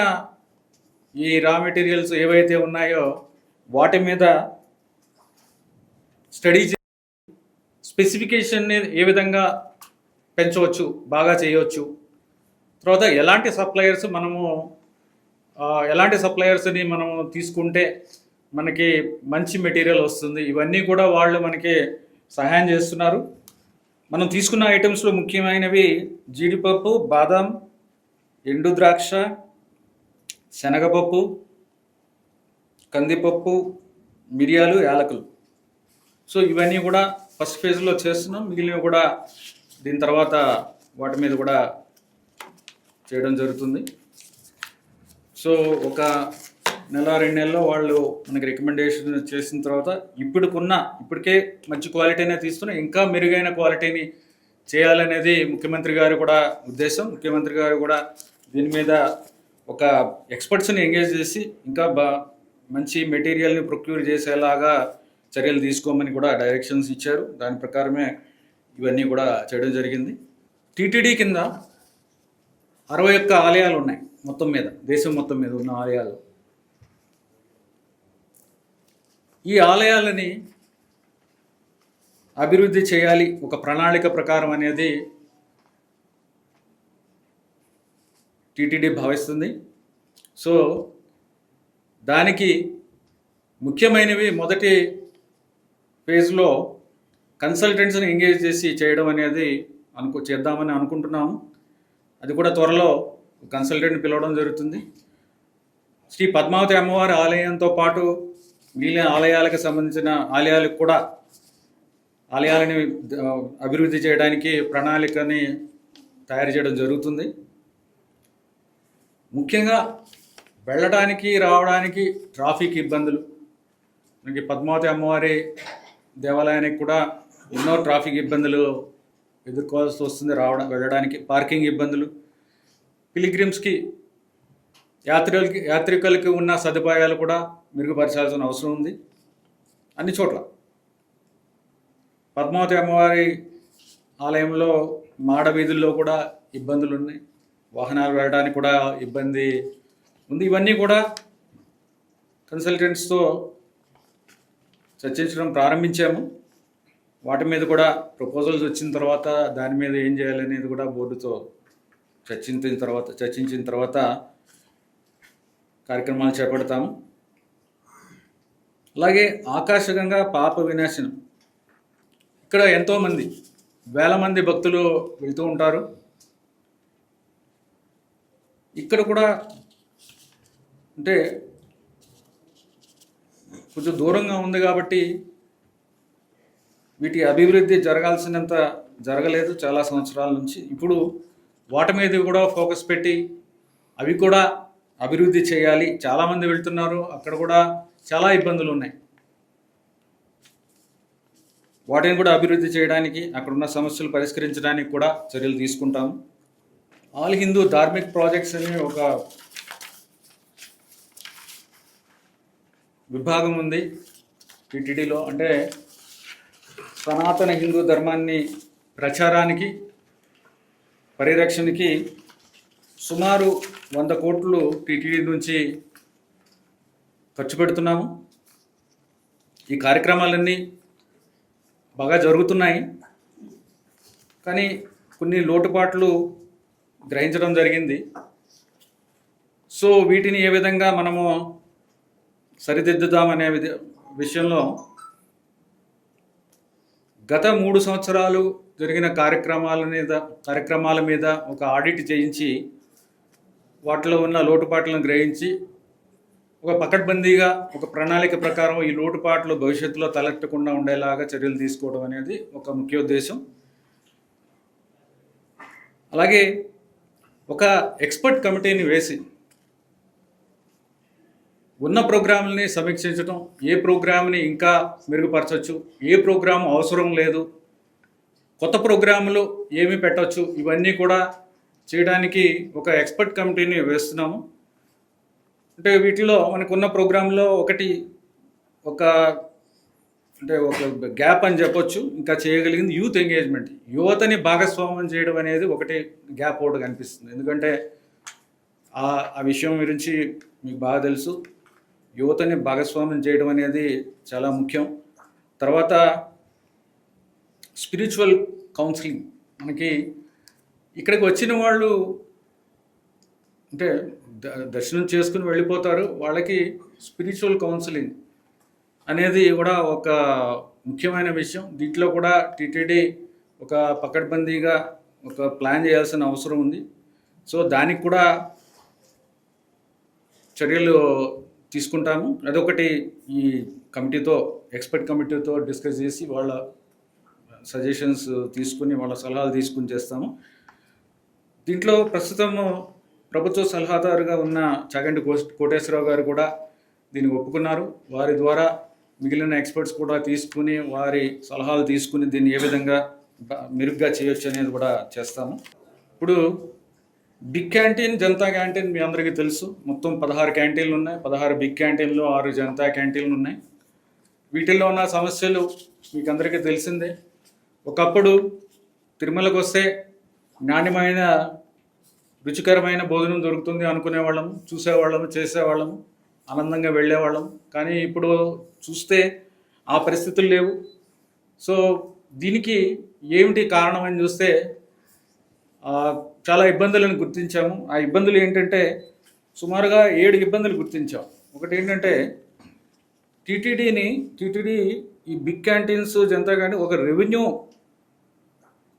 ఈ రా మెటీరియల్స్ ఏవైతే ఉన్నాయో వాటి మీద స్టడీ చేసి స్పెసిఫికేషన్ని ఏ విధంగా పెంచవచ్చు, బాగా చేయవచ్చు, తర్వాత ఎలాంటి సప్లయర్స్ని మనము తీసుకుంటే మనకి మంచి మెటీరియల్ వస్తుంది, ఇవన్నీ కూడా వాళ్ళు మనకి సహాయం చేస్తున్నారు. మనం తీసుకున్న ఐటమ్స్లో ముఖ్యమైనవి జీడిపప్పు, బాదం, ఎండు ద్రాక్ష, శనగపప్పు, కందిపప్పు, మిరియాలు, యాలకులు. సో ఇవన్నీ కూడా ఫస్ట్ ఫేజ్లో చేస్తున్నాం. మిగిలినవి కూడా దీని తర్వాత వాటి మీద కూడా చేయడం జరుగుతుంది. సో ఒక 1-2 నెలల్లో వాళ్ళు మనకి రికమెండేషన్ చేసిన తర్వాత ఇప్పటికే మంచి క్వాలిటీనే తీస్తున్నాం, ఇంకా మెరుగైన క్వాలిటీని చేయాలనేది ముఖ్యమంత్రి గారు కూడా ఉద్దేశం. ముఖ్యమంత్రి గారు కూడా దీని మీద ఒక ఎక్స్పర్ట్స్ని ఎంగేజ్ చేసి ఇంకా మంచి మెటీరియల్ని ప్రొక్యూర్ చేసేలాగా చర్యలు తీసుకోమని కూడా డైరెక్షన్స్ ఇచ్చారు. దాని ప్రకారమే ఇవన్నీ కూడా చేయడం జరిగింది. టీటీడీ కింద 61 ఆలయాలు ఉన్నాయి మొత్తం మీద, దేశం మొత్తం మీద ఉన్న ఆలయాలు. ఈ ఆలయాలని అభివృద్ధి చేయాలి ఒక ప్రణాళిక ప్రకారం అనేది టీటీడీ భావిస్తుంది. సో దానికి ముఖ్యమైనవి మొదటి ఫేజ్లో కన్సల్టెంట్స్ని ఎంగేజ్ చేసి చేయడం అనేది చేద్దామని అనుకుంటున్నాము. అది కూడా త్వరలో కన్సల్టెంట్ని పిలవడం జరుగుతుంది. శ్రీ పద్మావతి అమ్మవారి ఆలయంతో పాటు మిగిలిన ఆలయాలకు సంబంధించిన ఆలయాలకు కూడా ఆలయాలని అభివృద్ధి చేయడానికి ప్రణాళికని తయారు చేయడం జరుగుతుంది. ముఖ్యంగా వెళ్ళడానికి రావడానికి ట్రాఫిక్ ఇబ్బందులు, మనకి పద్మావతి అమ్మవారి దేవాలయానికి కూడా ఎన్నో ట్రాఫిక్ ఇబ్బందులు ఎదుర్కోవాల్సి వస్తుంది. వెళ్ళడానికి పార్కింగ్ ఇబ్బందులు, పిలిగ్రిమ్స్కి యాత్రికులకి ఉన్న సదుపాయాలు కూడా మెరుగుపరచాల్సిన అవసరం ఉంది. అన్ని చోట్ల పద్మావతి అమ్మవారి ఆలయంలో మాడ వీధుల్లో కూడా ఇబ్బందులు ఉన్నాయి, వాహనాలు వెళ్ళడానికి కూడా ఇబ్బంది ఉంది. ఇవన్నీ కూడా కన్సల్టెంట్స్తో చర్చించడం ప్రారంభించాము. వాటి మీద కూడా ప్రపోజల్స్ వచ్చిన తర్వాత దాని మీద ఏం చేయాలనేది కూడా బోర్డుతో చర్చించిన తర్వాత కార్యక్రమాలు చేపడతాము. అలాగే ఆకాశగంగా పాప వినాశనం, ఇక్కడ ఎంతోమంది వేల మంది భక్తులు వెళ్తూ ఉంటారు. ఇక్కడ కూడా అంటే కొంచెం దూరంగా ఉంది కాబట్టి వీటి అభివృద్ధి జరగాల్సినంత జరగలేదు చాలా సంవత్సరాల నుంచి. ఇప్పుడు వాటి మీద కూడా ఫోకస్ పెట్టి అవి కూడా అభివృద్ధి చేయాలి. చాలామంది వెళ్తున్నారు, అక్కడ కూడా చాలా ఇబ్బందులు ఉన్నాయి. వాటిని కూడా అభివృద్ధి చేయడానికి, అక్కడున్న సమస్యలు పరిష్కరించడానికి కూడా చర్యలు తీసుకుంటాము. ఆల్ హిందూ ధార్మిక్ ప్రాజెక్ట్స్ అనే ఒక విభాగం ఉంది టీటీడీలో. అంటే సనాతన హిందూ ధర్మాన్ని ప్రచారానికి, పరిరక్షణకి సుమారు 100 కోట్లు టీటీడీ నుంచి ఖర్చు పెడుతున్నాము. ఈ కార్యక్రమాలన్నీ బాగా జరుగుతున్నాయి, కానీ కొన్ని లోటుపాట్లు గ్రహించడం జరిగింది. సో వీటిని ఏ విధంగా మనము సరిదిద్దుదామనే విషయంలో గత 3 సంవత్సరాలు జరిగిన కార్యక్రమాల మీద ఒక ఆడిట్ చేయించి వాటిలో ఉన్న లోటుపాట్లను గ్రహించి ఒక పకడ్బందీగా ఒక ప్రణాళిక ప్రకారం ఈ లోటుపాట్లు భవిష్యత్తులో తలెత్తకుండా ఉండేలాగా చర్యలు తీసుకోవడం అనేది ఒక ముఖ్య ఉద్దేశం. అలాగే ఒక ఎక్స్పర్ట్ కమిటీని వేసి ఉన్న ప్రోగ్రాంలని సమీక్షించడం, ఏ ప్రోగ్రామ్ని ఇంకా మెరుగుపరచవచ్చు, ఏ ప్రోగ్రాం అవసరం లేదు, కొత్త ప్రోగ్రాములు ఏమి పెట్టవచ్చు, ఇవన్నీ కూడా చేయడానికి ఒక ఎక్స్పర్ట్ కమిటీని వేస్తున్నాము. అంటే వీటిలో మనకున్న ప్రోగ్రాంలో ఒక గ్యాప్ అని చెప్పొచ్చు. ఇంకా చేయగలిగింది యూత్ ఎంగేజ్మెంట్, యువతని భాగస్వామ్యం చేయడం అనేది ఒకటి గ్యాప్ ఒకటి కనిపిస్తుంది. ఎందుకంటే ఆ విషయం గురించి మీకు బాగా తెలుసు. యువతని భాగస్వామ్యం చేయడం అనేది చాలా ముఖ్యం. తర్వాత స్పిరిచువల్ కౌన్సిలింగ్, మనకి ఇక్కడికి వచ్చిన వాళ్ళు అంటే దర్శనం చేసుకుని వెళ్ళిపోతారు, వాళ్ళకి స్పిరిచువల్ కౌన్సిలింగ్ అనేది కూడా ఒక ముఖ్యమైన విషయం. దీంట్లో కూడా టీటీడీ ఒక పకడ్బందీగా ఒక ప్లాన్ చేయాల్సిన అవసరం ఉంది. సో దానికి కూడా చర్యలు తీసుకుంటాము. అదొకటి ఈ కమిటీతో, ఎక్స్పర్ట్ కమిటీతో డిస్కస్ చేసి వాళ్ళ సజెషన్స్ తీసుకుని, వాళ్ళ సలహాలు తీసుకుని చేస్తాము. దీంట్లో ప్రస్తుతం ప్రభుత్వ సలహాదారుగా ఉన్న చాగంటి కోటేశ్వరరావు గారు కూడా దీన్ని ఒప్పుకున్నారు. వారి ద్వారా మిగిలిన ఎక్స్పర్ట్స్ కూడా తీసుకుని, వారి సలహాలు తీసుకుని దీన్ని ఏ విధంగా మెరుగ్గా చేయొచ్చు అనేది కూడా చేస్తాము. ఇప్పుడు బిగ్ క్యాంటీన్, జనతా క్యాంటీన్ మీ అందరికీ తెలుసు. మొత్తం 16 క్యాంటీన్లు ఉన్నాయి. 16 బిగ్ క్యాంటీన్లు, 6 జనతా క్యాంటీన్లు ఉన్నాయి. వీటిల్లో ఉన్న సమస్యలు మీకు అందరికీ తెలిసిందే. ఒకప్పుడు తిరుమలకు వస్తే నాణ్యమైన, రుచికరమైన భోజనం దొరుకుతుంది అనుకునేవాళ్ళము, చూసేవాళ్ళము, చేసేవాళ్ళము, ఆనందంగా వెళ్ళేవాళ్ళము. కానీ ఇప్పుడు చూస్తే ఆ పరిస్థితులు లేవు. సో దీనికి ఏమిటి కారణం అని చూస్తే ఆ, చాలా ఇబ్బందులను గుర్తించాము. ఆ ఇబ్బందులు ఏంటంటే సుమారుగా 7 ఇబ్బందులు గుర్తించాం. ఒకటి ఏంటంటే టీటీడీ ఈ బిగ్ క్యాంటీన్స్ జనతా కానీ ఒక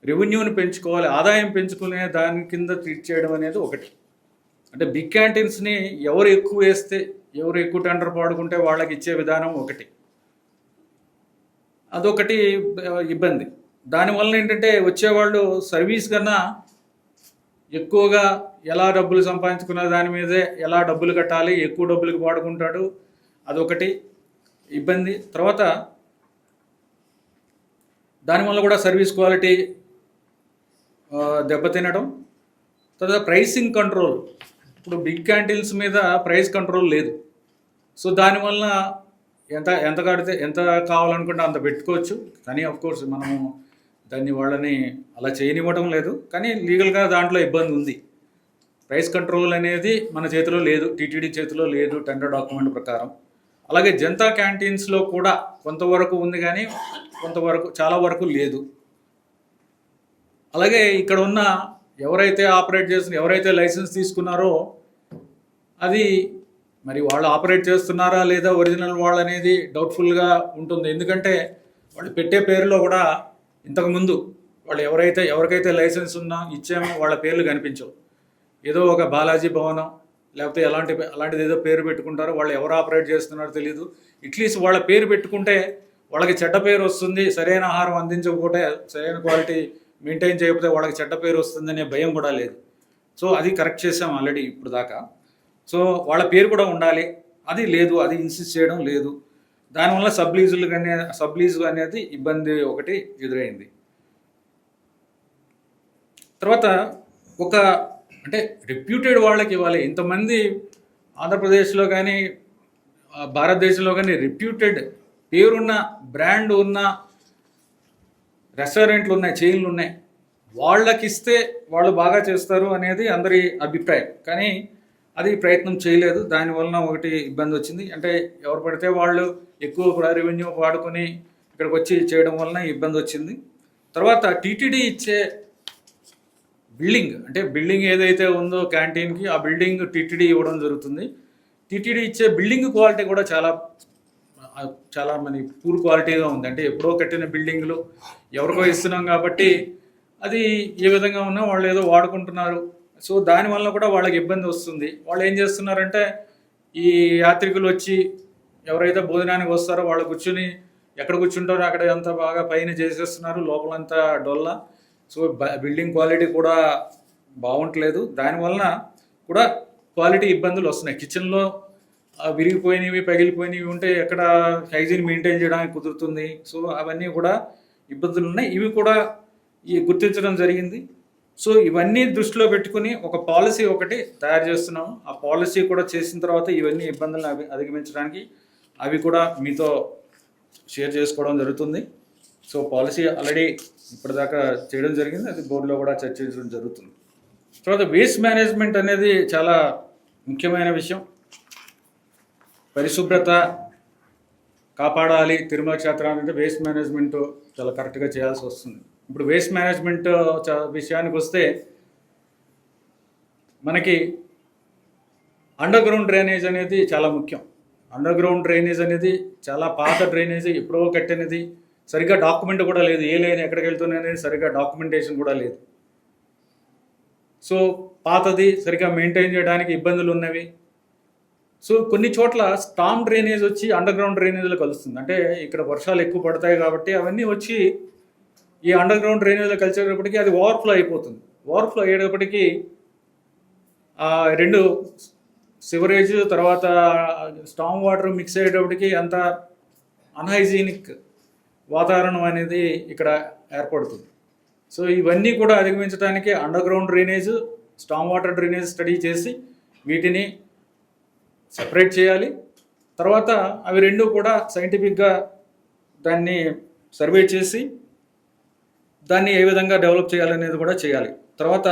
రెవెన్యూని పెంచుకోవాలి, ఆదాయం పెంచుకునే దాని కింద ట్రీట్ చేయడం అనేది ఒకటి. అంటే బిగ్ క్యాంటీన్స్ని ఎవరు ఎక్కువ వేస్తే, ఎవరు ఎక్కువ టెండర్ పాడుకుంటే వాళ్ళకి ఇచ్చే విధానం ఒకటి, అదొకటి ఇబ్బంది. దానివల్ల ఏంటంటే వచ్చేవాళ్ళు సర్వీస్ కన్నా ఎక్కువగా ఎలా డబ్బులు సంపాదించుకున్న దాని మీదే ఎలా డబ్బులు కట్టాలి, ఎక్కువ డబ్బులకు వాడుకుంటాడు, అదొకటి ఇబ్బంది. తర్వాత దానివల్ల కూడా సర్వీస్ క్వాలిటీ దెబ్బతినడం. తర్వాత ప్రైసింగ్ కంట్రోల్, ఇప్పుడు బిగ్ క్యాంటీన్స్ మీద ప్రైస్ కంట్రోల్ లేదు. సో దానివల్ల ఎంత కడితే ఎంత కావాలనుకుంటే అంత పెట్టుకోవచ్చు, కానీ కోర్స్ మనము దాన్ని వాళ్ళని అలా చేయనివ్వడం లేదు, కానీ లీగల్గా దాంట్లో ఇబ్బంది ఉంది. ప్రైస్ కంట్రోల్ అనేది మన చేతిలో లేదు, టీటీడీ చేతిలో లేదు టెండర్ డాక్యుమెంట్ ప్రకారం. అలాగే జనతా క్యాంటీన్స్లో కూడా కొంతవరకు ఉంది, కానీ కొంతవరకు చాలా వరకు లేదు. అలాగే ఇక్కడ ఉన్న ఎవరైతే ఆపరేట్ చేస్తున్న ఎవరైతే లైసెన్స్ తీసుకున్నారో అది మరి వాళ్ళు ఆపరేట్ చేస్తున్నారా లేదా ఒరిజినల్ వాళ్ళు అనేది డౌట్ఫుల్గా ఉంటుంది. ఎందుకంటే వాళ్ళు పెట్టే పేరులో కూడా ఇంతకుముందు వాళ్ళు ఎవరికైతే లైసెన్స్ ఇచ్చామో వాళ్ళ పేర్లు కనిపించవు. ఏదో ఒక బాలాజీ భవనం లేకపోతే అలాంటిది ఏదో పేరు పెట్టుకుంటారో, వాళ్ళు ఎవరు ఆపరేట్ చేస్తున్నారో తెలియదు. అట్లీస్ట్ వాళ్ళ పేరు పెట్టుకుంటే వాళ్ళకి చెడ్డ పేరు వస్తుంది, సరైన ఆహారం అందించకపోతే, సరైన క్వాలిటీ మెయింటైన్ చేయకపోతే వాళ్ళకి చెడ్డ పేరు వస్తుందనే భయం కూడా లేదు. సో అది కరెక్ట్ చేసాం ఆల్రెడీ ఇప్పుడు దాకా. సో వాళ్ళ పేరు కూడా ఉండాలి, అది లేదు, అది ఇన్సిస్ట్ చేయడం లేదు. దానివల్ల సబ్లీజ్ అనేది ఇబ్బంది ఒకటి ఎదురైంది. తర్వాత అంటే రెప్యూటెడ్ వాళ్ళకి ఇవ్వాలి. ఇంతమంది ఆంధ్రప్రదేశ్లో కానీ భారతదేశంలో కానీ రెప్యూటెడ్ పేరున్న బ్రాండ్ ఉన్న రెస్టారెంట్లు ఉన్నాయి, చైన్లు ఉన్నాయి, వాళ్ళకి ఇస్తే వాళ్ళు బాగా చేస్తారు అనేది అందరి అభిప్రాయం. కానీ అది ప్రయత్నం చేయలేదు. దానివలన ఒకటి ఇబ్బంది వచ్చింది. అంటే ఎవరు పడితే వాళ్ళు ఎక్కువ రెవెన్యూ వాడుకొని ఇక్కడికి వచ్చి చేయడం వలన ఇబ్బంది వచ్చింది. తర్వాత టీటీడీ ఇచ్చే బిల్డింగ్ ఏదైతే ఉందో క్యాంటీన్కి, ఆ బిల్డింగ్ టీటీడీ ఇవ్వడం జరుగుతుంది. టీటీడీ ఇచ్చే బిల్డింగ్ క్వాలిటీ కూడా చాలా పూర్ క్వాలిటీగా ఉంది. అంటే ఎప్పుడో కట్టిన బిల్డింగ్లు ఎవరికో ఇస్తున్నాం కాబట్టి అది ఏ విధంగా ఉన్నా వాళ్ళు ఏదో వాడుకుంటున్నారు. సో దానివల్ల కూడా వాళ్ళకి ఇబ్బంది వస్తుంది. వాళ్ళు ఏం చేస్తున్నారంటే ఈ యాత్రికులు వచ్చి ఎవరైతే భోజనానికి వస్తారో వాళ్ళు కూర్చుని ఎక్కడ కూర్చుంటారో అక్కడ అంతా బాగా పైన చేసేస్తున్నారు, లోపలంతా డొల్ల. సో బిల్డింగ్ క్వాలిటీ కూడా బాగుంటలేదు. దానివలన కూడా క్వాలిటీ ఇబ్బందులు వస్తున్నాయి. కిచెన్లో విరిగిపోయినవి పగిలిపోయినవి ఉంటే ఎక్కడ హైజీన్ మెయింటైన్ చేయడానికి కుదురుతుంది. సో అవన్నీ కూడా ఇబ్బందులు ఉన్నాయి. ఇవి కూడా గుర్తించడం జరిగింది. సో ఇవన్నీ దృష్టిలో పెట్టుకుని ఒక పాలసీ ఒకటి తయారు చేస్తున్నాము. ఆ పాలసీ కూడా చేసిన తర్వాత ఇవన్నీ ఇబ్బందులను అధిగమించడానికి అవి కూడా మీతో షేర్ చేసుకోవడం జరుగుతుంది. సో పాలసీ ఆల్రెడీ ఇప్పటిదాకా చేయడం జరిగింది, అది బోర్డులో కూడా చర్చించడం జరుగుతుంది. తర్వాత వేస్ట్ మేనేజ్మెంట్ అనేది చాలా ముఖ్యమైన విషయం. పరిశుభ్రత కాపాడాలి తిరుమల క్షేత్రాన్ని అంటే వేస్ట్ మేనేజ్మెంట్ చాలా కరెక్ట్గా చేయాల్సి వస్తుంది. ఇప్పుడు వేస్ట్ మేనేజ్మెంట్ విషయానికి వస్తే మనకి అండర్ గ్రౌండ్ డ్రైనేజ్ అనేది చాలా ముఖ్యం. అండర్ గ్రౌండ్ డ్రైనేజ్ అనేది చాలా పాత డ్రైనేజ్, ఎప్పుడో కట్టినది, సరిగ్గా డాక్యుమెంట్ కూడా లేదు. ఏ లైన్ ఎక్కడికి వెళ్తుంది అనేది సరిగ్గా డాక్యుమెంటేషన్ కూడా లేదు. సో పాతది సరిగ్గా మెయింటైన్ చేయడానికి ఇబ్బందులు ఉన్నవి. సో కొన్ని చోట్ల స్టామ్ డ్రైనేజ్ వచ్చి అండర్ గ్రౌండ్ డ్రైనేజ్లో కలుస్తుంది. అంటే ఇక్కడ వర్షాలు ఎక్కువ పడతాయి కాబట్టి అవన్నీ వచ్చి ఈ అండర్ గ్రౌండ్ డ్రైనేజ్లో కలిసేటప్పటికీ అది ఓవర్ఫ్లో అయిపోతుంది. ఓవర్ఫ్లో అయ్యేటప్పటికీ రెండు సివరేజ్ తర్వాత స్టామ్ వాటర్ మిక్స్ అయ్యేటప్పటికి అంత అన్హైజీనిక్ వాతావరణం అనేది ఇక్కడ ఏర్పడుతుంది. సో ఇవన్నీ కూడా అధిగమించడానికి under ground drainage, storm water drainage study చేసి వీటిని సెపరేట్ చేయాలి. తర్వాత అవి రెండు కూడా సైంటిఫిక్గా దాన్ని సర్వే చేసి దాన్ని ఏ విధంగా డెవలప్ చేయాలనేది కూడా చేయాలి. తర్వాత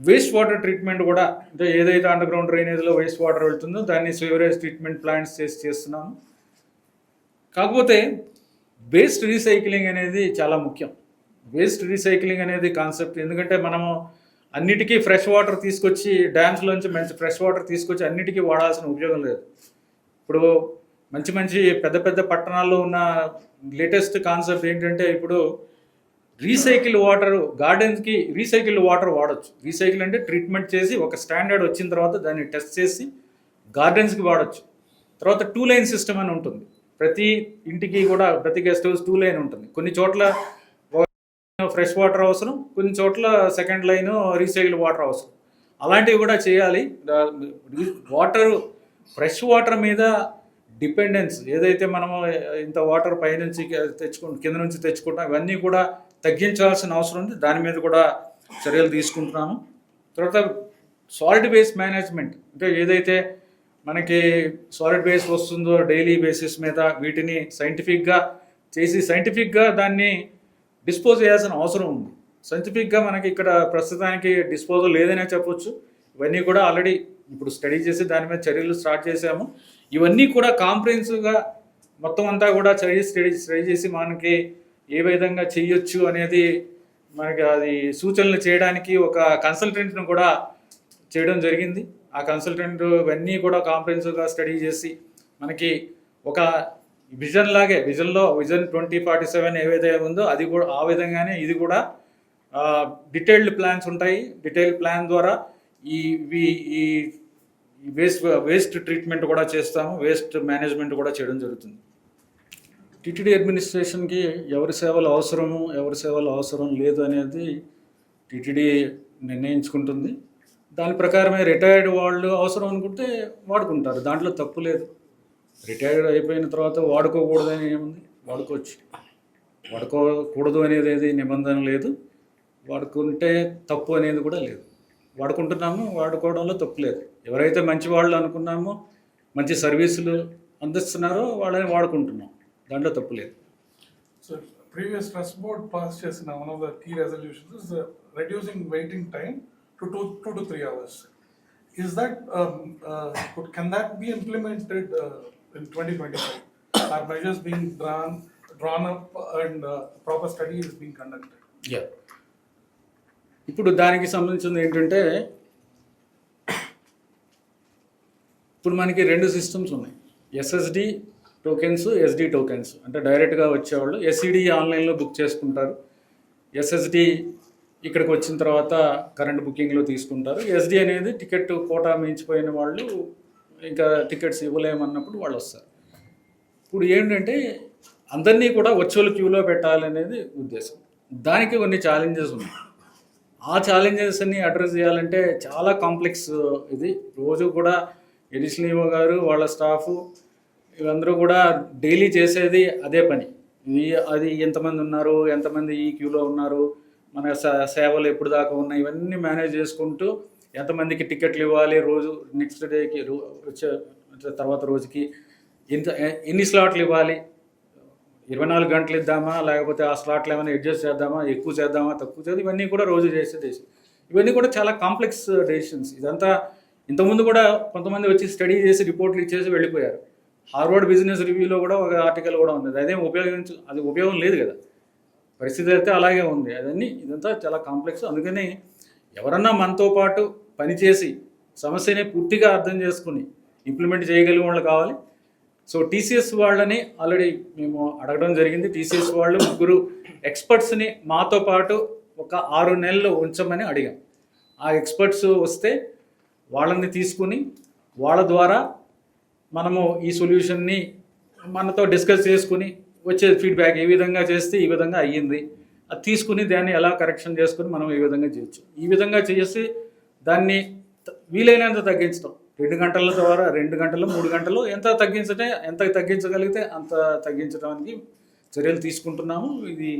వేస్ట్ వాటర్ ట్రీట్మెంట్ కూడా, అంటే ఏదైతే అండర్ గ్రౌండ్ డ్రైనేజ్లో వేస్ట్ వాటర్ వెళ్తుందో దాన్ని సివరేజ్ ట్రీట్మెంట్ ప్లాంట్స్ చేస్తున్నాము. కాకపోతే వేస్ట్ రీసైక్లింగ్ అనేది చాలా ముఖ్యం. వేస్ట్ రీసైక్లింగ్ అనేది కాన్సెప్ట్, ఎందుకంటే మనము అన్నిటికీ ఫ్రెష్ వాటర్ తీసుకొచ్చి డ్యామ్స్లోంచి మంచి ఫ్రెష్ వాటర్ తీసుకొచ్చి అన్నిటికీ వాడాల్సిన ఉపయోగం లేదు. ఇప్పుడు మంచి మంచి పెద్ద పెద్ద పట్టణాల్లో ఉన్న లేటెస్ట్ కాన్సెప్ట్ ఏంటంటే ఇప్పుడు రీసైకిల్ వాటర్, గార్డెన్స్కి రీసైకిల్ వాటర్ వాడచ్చు. రీసైకిల్ అంటే ట్రీట్మెంట్ చేసి ఒక స్టాండర్డ్ వచ్చిన తర్వాత దాన్ని టెస్ట్ చేసి గార్డెన్స్కి వాడచ్చు. తర్వాత 2 లైన్ సిస్టమ్ అని ఉంటుంది. ప్రతి ఇంటికి కూడా ప్రతి గెస్ట్ హౌస్ 2 లైన్ ఉంటుంది. కొన్ని చోట్ల ఫ్రెష్ వాటర్ అవసరం, కొన్ని చోట్ల సెకండ్ లైన్ రీసైకిల్ వాటర్ అవసరం. అలాంటివి కూడా చేయాలి. వాటర్, ఫ్రెష్ వాటర్ మీద డిపెండెన్స్ ఏదైతే మనము ఇంత వాటర్ పైనుంచి కింద నుంచి తెచ్చుకుంటాం, ఇవన్నీ కూడా తగ్గించాల్సిన అవసరం ఉంది. దాని మీద కూడా చర్యలు తీసుకుంటున్నాము. తర్వాత సాలిడ్ వేస్ట్ మేనేజ్మెంట్, అంటే ఏదైతే మనకి సాలిడ్ వేస్ట్ వస్తుందో డైలీ బేసిస్ మీద వీటిని సైంటిఫిక్గా చేసి సైంటిఫిక్గా దాన్ని డిస్పోజ్ చేయాల్సిన అవసరం ఉంది. సైంటిఫిక్గా మనకి ఇక్కడ ప్రస్తుతానికి డిస్పోజల్ లేదనే చెప్పొచ్చు. ఇవన్నీ కూడా ఆల్రెడీ ఇప్పుడు స్టడీ చేసి దాని మీద చర్యలు స్టార్ట్ చేసాము. ఇవన్నీ కూడా కాంప్రహెన్సివ్గా మొత్తం అంతా కూడా స్టడీ చేసి మనకి ఏ విధంగా చేయొచ్చు అనేది మనకి అది సూచనలు చేయడానికి ఒక కన్సల్టెంట్ను కూడా చేయడం జరిగింది. ఆ కన్సల్టెంట్ ఇవన్నీ కూడా కాంప్రహెన్సివ్గా స్టడీ చేసి మనకి ఒక విజన్ 2047 ఏవైతే ఉందో అది కూడా ఆ విధంగానే ఇది కూడా డీటెయిల్డ్ ప్లాన్స్ ఉంటాయి. డీటెయిల్డ్ ప్లాన్ ద్వారా ఈ వేస్ట్ ట్రీట్మెంట్ కూడా చేస్తాము, వేస్ట్ మేనేజ్మెంట్ కూడా చేయడం జరుగుతుంది. టీటీడీ అడ్మినిస్ట్రేషన్కి ఎవరి సేవలు అవసరము, ఎవరి సేవలు అవసరం లేదు అనేది టీటీడీ నిర్ణయించుకుంటుంది. దాని ప్రకారమే రిటైర్డ్ వాళ్ళు అవసరం అనుకుంటే వాడుకుంటారు, దాంట్లో తప్పు లేదు. రిటైర్డ్ అయిపోయిన తర్వాత వాడుకోకూడదని ఏముంది, వాడుకోవచ్చు. వాడుకోకూడదు అనేది ఏది నిబంధన లేదు, వాడుకుంటే తప్పు అనేది కూడా లేదు. వాడుకుంటున్నాము, వాడుకోవడంలో తప్పు లేదు. ఎవరైతే మంచి వాళ్ళు అనుకున్నామో, మంచి సర్వీసులు అందిస్తున్నారో వాళ్ళని వాడుకుంటున్నాం, దాంట్లో తప్పు లేదు. So previous trust board passed చేసిన one of the key resolutions is reducing waiting time to 2 to 3 hours. Is that can that be implemented in 2025? Are measures being drawn up and proper study is being conducted? Yeah. ఇప్పుడు దానికి సంబంధించింది ఏంటంటే ఇప్పుడు మనకి 2 systems ఉన్నాయి. SSD tokens, SD tokens. అంటే డైరెక్ట్గా వచ్చేవాళ్ళు ఎస్సిడి ఆన్లైన్లో బుక్ చేసుకుంటారు. ఎస్ఎస్డి ఇక్కడికి వచ్చిన తర్వాత కరెంట్ బుకింగ్లో తీసుకుంటారు. ఎస్డి అనేది టికెట్ కోటా మించిపోయిన వాళ్ళు ఇంకా టికెట్స్ ఇవ్వలేమన్నప్పుడు వాళ్ళు వస్తారు. ఇప్పుడు ఏంటంటే అందరినీ కూడా వర్చువల్ క్యూలో పెట్టాలనేది ఉద్దేశం. దానికి కొన్ని ఛాలెంజెస్ ఉన్నాయి. ఆ ఛాలెంజెస్ అన్ని అడ్రస్ చేయాలంటే చాలా కాంప్లెక్స్ ఇది. రోజు కూడా ఎడిషనల్ ఈవో గారు వాళ్ళ స్టాఫ్ వీళ్ళందరూ కూడా డైలీ చేసేది అదే పని. అది ఎంతమంది ఉన్నారు, ఎంతమంది ఈ క్యూలో ఉన్నారు, మన సేవలు ఎప్పుడు దాకా ఉన్నాయి, ఇవన్నీ మేనేజ్ చేసుకుంటూ ఎంతమందికి టికెట్లు ఇవ్వాలి, రోజు నెక్స్ట్ డేకి వచ్చే తర్వాత రోజుకి ఎన్ని స్లాట్లు ఇవ్వాలి, 24 గంటలు ఇద్దామా, లేకపోతే ఆ స్లాట్లు ఏమైనా అడ్జస్ట్ చేద్దామా, ఎక్కువ చేద్దామా, తక్కువ చేద్దాం, ఇవన్నీ కూడా రోజు చేసే డెసిషన్. ఇవన్నీ కూడా చాలా కాంప్లెక్స్ డెసిషన్స్. ఇదంతా ఇంతకుముందు కూడా కొంతమంది వచ్చి స్టడీ చేసి రిపోర్ట్లు ఇచ్చేసి వెళ్ళిపోయారు. హార్వర్డ్ బిజినెస్ రివ్యూలో కూడా ఒక ఆర్టికల్ కూడా ఉంది. అదేం అది ఉపయోగం లేదు కదా. పరిస్థితి అయితే అలాగే ఉంది. ఇదంతా చాలా కాంప్లెక్స్. అందుకని ఎవరన్నా మనతో పాటు పనిచేసి సమస్యని పూర్తిగా అర్థం చేసుకుని ఇంప్లిమెంట్ చేయగలిగే వాళ్ళు కావాలి. సో టీసీఎస్ వాళ్ళని ఆల్రెడీ మేము అడగడం జరిగింది. టీసీఎస్ వాళ్ళు 3 ఎక్స్పర్ట్స్ని మాతో పాటు ఒక 6 నెలలు ఉంచమని అడిగాం. ఆ ఎక్స్పర్ట్స్ వస్తే వాళ్ళని తీసుకుని వాళ్ళ ద్వారా మనము ఈ సొల్యూషన్ని మనతో డిస్కస్ చేసుకుని వచ్చే ఫీడ్బ్యాక్ ఏ విధంగా చేస్తే ఈ విధంగా అయ్యింది, అది తీసుకుని దాన్ని ఎలా కరెక్షన్ చేసుకుని మనం ఈ విధంగా చేయొచ్చు. ఈ విధంగా చేసి దాన్ని వీలైనంత తగ్గించడం, 2 గంటల ద్వారా 2 గంటలు 3 గంటలు ఎంత తగ్గించగలిగితే అంత తగ్గించడానికి చర్యలు తీసుకుంటున్నాము. ఇది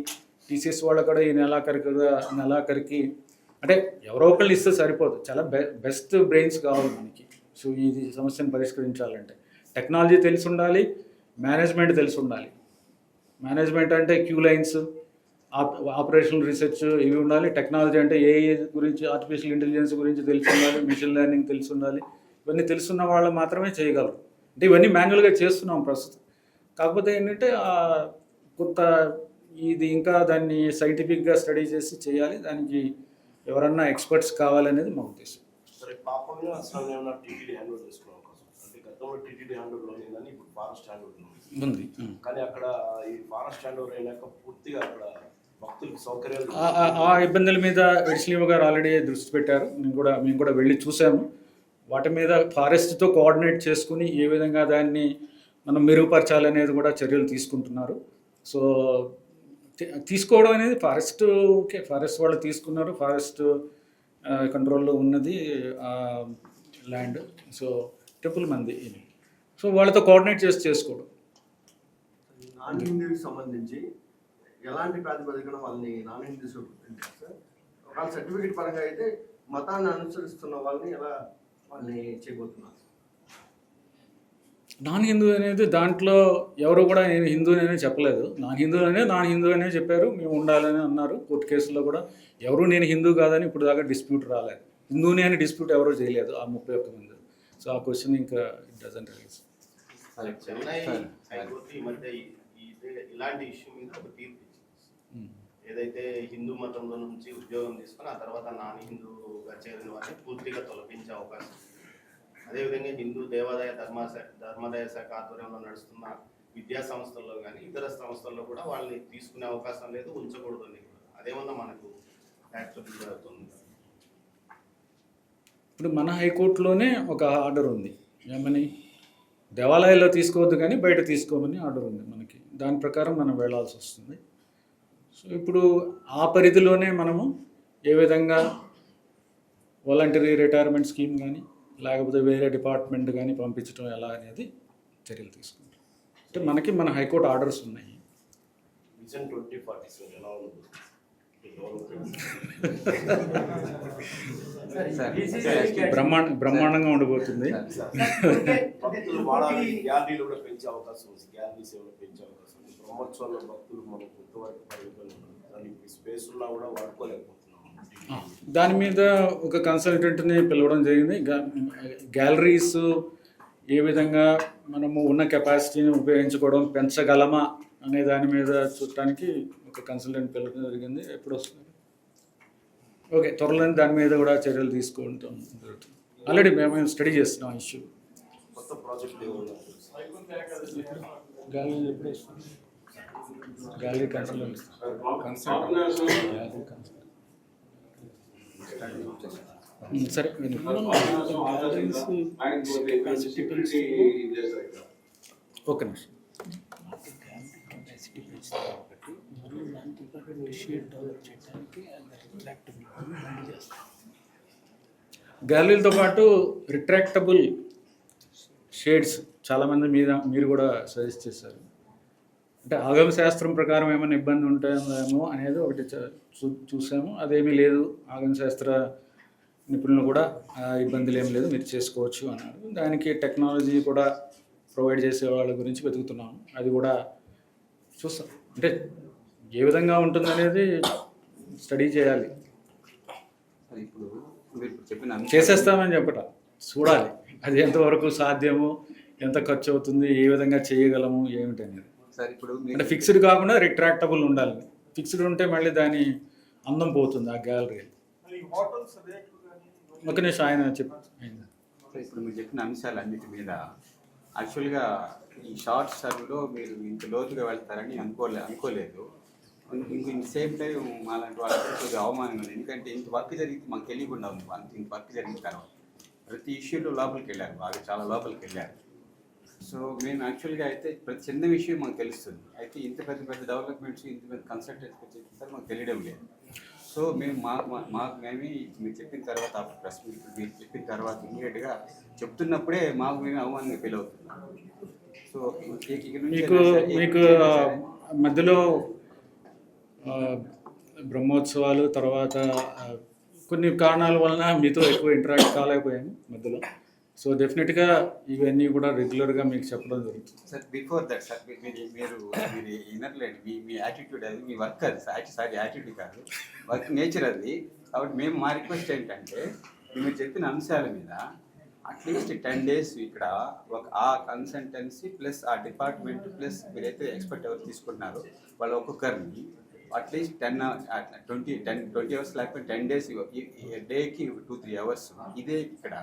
టీసీఎస్ వాళ్ళు కూడా ఈ నెలాఖరికి అంటే ఎవరో ఒకళ్ళు ఇస్తే సరిపోదు, చాలా బెస్ట్ బ్రెయిన్స్ కావాలి మనకి. సో ఈ సమస్యను పరిష్కరించాలంటే టెక్నాలజీ తెలిసి ఉండాలి, మేనేజ్మెంట్ తెలిసి ఉండాలి. మేనేజ్మెంట్ అంటే క్యూ లైన్స్, ఆపరేషనల్ రీసెర్చ్ ఇవి ఉండాలి. టెక్నాలజీ అంటే ఏఐ గురించి, ఆర్టిఫిషియల్ ఇంటెలిజెన్స్ గురించి తెలిసి ఉండాలి, మిషన్ లెర్నింగ్ తెలిసి ఉండాలి. ఇవన్నీ తెలుసున్న వాళ్ళు మాత్రమే చేయగలరు. అంటే ఇవన్నీ మాన్యువల్గా చేస్తున్నాం ప్రస్తుతం. కాకపోతే ఏంటంటే కొంత ఇది ఇంకా దాన్ని సైంటిఫిక్గా స్టడీ చేసి చేయాలి. దానికి ఎవరన్నా ఎక్స్పర్ట్స్ కావాలనేది మా ఉద్దేశం. సరే, పాపంగా అసలు ఏమన్నా టీటీడీ హ్యాండ్ ఓవర్ చేసుకునే అవకాశం అంటే గతంలో టీటీడీ హ్యాండ్ ఓవర్లో కానీ ఇప్పుడు ఫారెస్ట్ హ్యాండ్ ఓవర్లో ఉంది. కానీ అక్కడ ఈ ఫారెస్ట్ హ్యాండ్ ఓవర్ అయినాక పూర్తిగా అక్కడ భక్తులకు సౌకర్యాలు ఆ ఇబ్బందుల మీద ఎడిషనల్ గారు ఆల్రెడీ దృష్టి పెట్టారు. మేము కూడా వెళ్ళి చూసాము. వాటి మీద ఫారెస్ట్తో కోఆర్డినేట్ చేసుకుని ఏ విధంగా దాన్ని మనం మెరుగుపరచాలనేది కూడా చర్యలు తీసుకుంటున్నారు. సో తీసుకోవడం అనేది ఫారెస్ట్ వాళ్ళు తీసుకున్నారు. ఫారెస్ట్ కంట్రోల్లో ఉన్నది ల్యాండ్. సో టెంపుల్ మంది, సో వాళ్ళతో కోఆర్డినేట్ చేసి చేసుకోవడం. నాన్ హిందూకి సంబంధించి ఎలాంటి ప్రాతిపదికన వాళ్ళని నాన్ హిందూస్ సార్? వాళ్ళ సర్టిఫికేట్ పరంగా అయితే మతాన్ని అనుసరిస్తున్న వాళ్ళని ఎలా వాళ్ళని చేయబోతున్నారు? నాన్ హిందూ అనేది దాంట్లో ఎవరు కూడా నేను హిందూ అనే చెప్పలేదు. నాన్ హిందూ అనే చెప్పారు. మేము ఉండాలని అన్నారు. కోర్టు కేసుల్లో కూడా ఎవరు నేను హిందూ కాదని ఇప్పుడు దాకా డిస్ప్యూట్ రాలేదు. హిందూని అని డిస్ప్యూట్ ఎవరూ చేయలేదు ఆ 31 మంది. సో ఆ క్వశ్చన్ ఇంకా it doesn't rise. Chennai high court ఈ మధ్య ఇలాంటి ఇష్యూ మీద ఒక తీర్పు ఇచ్చింది. ఏదైతే హిందూ మతంలో నుంచి ఉద్యోగం తీసుకొని ఆ తర్వాత నాన్ హిందూగా చేరిన వారిని పూర్తిగా తొలగించే అవకాశం. అదేవిధంగా హిందూ దేవాదాయ ధర్మాదాయ శాఖ ఆధ్వర్యంలో నడుస్తున్న విద్యా సంస్థల్లో కానీ ఇతర సంస్థల్లో కూడా వాళ్ళని తీసుకునే అవకాశం లేదు, ఉంచకూడదు అని కూడా. అదేమన్నా మనకు యాక్చువల్గా అవుతుంది. ఇప్పుడు మన హైకోర్టులోనే ఒక ఆర్డర్ ఉంది. ఏమని? దేవాలయాల్లో తీసుకోవద్దు కానీ బయట తీసుకోమని ఆర్డర్ ఉంది మనకి. దాని ప్రకారం మనం వెళ్ళాల్సి వస్తుంది. సో ఇప్పుడు ఆ పరిధిలోనే మనము ఏ విధంగా వాలంటరీ రిటైర్మెంట్ స్కీమ్ కానీ లేకపోతే వేరే డిపార్ట్మెంట్ కానీ పంపించడం ఎలా అనేది చర్యలు తీసుకుంటాం. అంటే మనకి మన హైకోర్టు ఆర్డర్స్ ఉన్నాయి. విజన్ 2047 ఎలా ఉంది? బ్రహ్మాండంగా ఉండబోతుంది. భక్తులు వాడాలి, గ్యాలరీలు కూడా పెంచే అవకాశం ఉంది. గ్యాలరీ సేవలు పెంచే అవకాశం ఉంది. బ్రహ్మోత్సవాల్లో భక్తులు మనకు కొంతవరకు పరిమితులు స్పేస్ ఉన్నా కూడా వాడుకోలేకపోతున్నాం. దాని మీద ఒక కన్సల్టెంట్ని పిలవడం జరిగింది. గ్యాలరీస్ ఏ విధంగా మనము ఉన్న కెపాసిటీని ఉపయోగించుకోవడం పెంచగలమా అనే దాని మీద చూడటానికి ఒక కన్సల్టెంట్ పిలవడం జరిగింది. ఎప్పుడు వస్తుంది? ఓకే, త్వరలోనే దాని మీద కూడా చర్యలు తీసుకుంటాం జరుగుతుంది. ఆల్రెడీ మేము స్టడీ చేస్తున్నాం ఇష్యూ. కొత్త ప్రాజెక్ట్ గ్యాలరీ ఎప్పుడు వస్తుంది? గ్యాలరీ కన్సల్టెంట్ సరే. ఓకే నిమిషం. గ్యాలరీలతో పాటు రిట్రాక్టబుల్ షేడ్స్ చాలామంది మీరు కూడా సజెస్ట్ చేశారు. అంటే ఆగమ శాస్త్రం ప్రకారం ఏమైనా ఇబ్బంది ఉంటాయేమో అనేది ఒకటి చూసాము. అదేమీ లేదు, ఆగమ శాస్త్ర నిపుణులు కూడా ఇబ్బందులు ఏం లేదు, మీరు చేసుకోవచ్చు అన్నారు. దానికి టెక్నాలజీ కూడా ప్రొవైడ్ చేసే వాళ్ళ గురించి వెతుకుతున్నాము. అది కూడా చూస్తాం. అంటే ఏ విధంగా ఉంటుందనేది స్టడీ చేయాలి. ఇప్పుడు మీరు చెప్పిన చేసేస్తామని చెప్పటం చూడాలి. అది ఎంతవరకు సాధ్యము, ఎంత ఖర్చు అవుతుంది, ఏ విధంగా చేయగలము ఏమిటి అనేది. సార్ ఇప్పుడు అంటే ఫిక్స్డ్ కాకుండా రిట్రాక్టబుల్ ఉండాలి. ఫిక్స్డ్ ఉంటే మళ్ళీ దాని అందం పోతుంది ఆ గ్యాలరీ. ఒక నిమిషం ఆయన ఇప్పుడు మీరు చెప్పిన అంశాలన్నిటి మీద యాక్చువల్గా ఈ షార్ట్ సర్వ్లో మీరు ఇంత లోతుగా వెళ్తారని అనుకోలేదు. ఇంక సేమ్ టైం మాలాంటి వాళ్ళకి కొద్దిగా అవమానం ఉంది. ఎందుకంటే ఇంత వర్క్ జరిగితే మాకు తెలియకుండా ఉంది. ఇంత వర్క్ జరిగిన తర్వాత ప్రతి ఇష్యూలో లోపలికి వెళ్ళారు, బాగా చాలా లోపలికి వెళ్ళారు. సో మేము యాక్చువల్గా అయితే ప్రతి చిన్న విషయం మాకు తెలుస్తుంది. అయితే ఇంత పెద్ద పెద్ద డెవలప్మెంట్స్, ఇంత పెద్ద కన్సల్టెన్సీ చెప్పిన మాకు తెలియడం లేదు. సో మేము మేమే మీరు చెప్పిన తర్వాత ప్రెస్ మీట్ మీరు చెప్పిన తర్వాత ఇమీడియట్గా చెప్తున్నప్పుడే మేము అవమానంగా ఫీల్ అవుతున్నాం. సో మీకు మధ్యలో బ్రహ్మోత్సవాలు తర్వాత కొన్ని కారణాల వలన మీతో ఎక్కువ ఇంటరాక్ట్ కాలేకపోయాను మధ్యలో. సో డెఫినెట్గా ఇవన్నీ కూడా రెగ్యులర్గా మీకు చెప్పడం జరుగుతుంది. సార్ బిఫోర్ దట్ సార్ మీరు వినట్లేదు. మీ యాటిట్యూడ్ అది, మీ వర్క్ అది సారీ యాటిట్యూడ్ కాదు, వర్క్ నేచర్ అది. కాబట్టి మేము మా రిక్వెస్ట్ ఏంటంటే మీరు చెప్పిన అంశాల మీద అట్లీస్ట్ 10 days ఇక్కడ ఆ కన్సల్టెన్సీ ప్లస్ ఆ డిపార్ట్మెంట్ ప్లస్ మీరైతే ఎక్స్పర్ట్ ఎవరు తీసుకుంటున్నారో వాళ్ళు ఒక్కొక్కరిని అట్లీస్ట్ 20 అవర్స్ లేకపోతే 10 days డేకి 2-3 hours ఇదే ఇక్కడ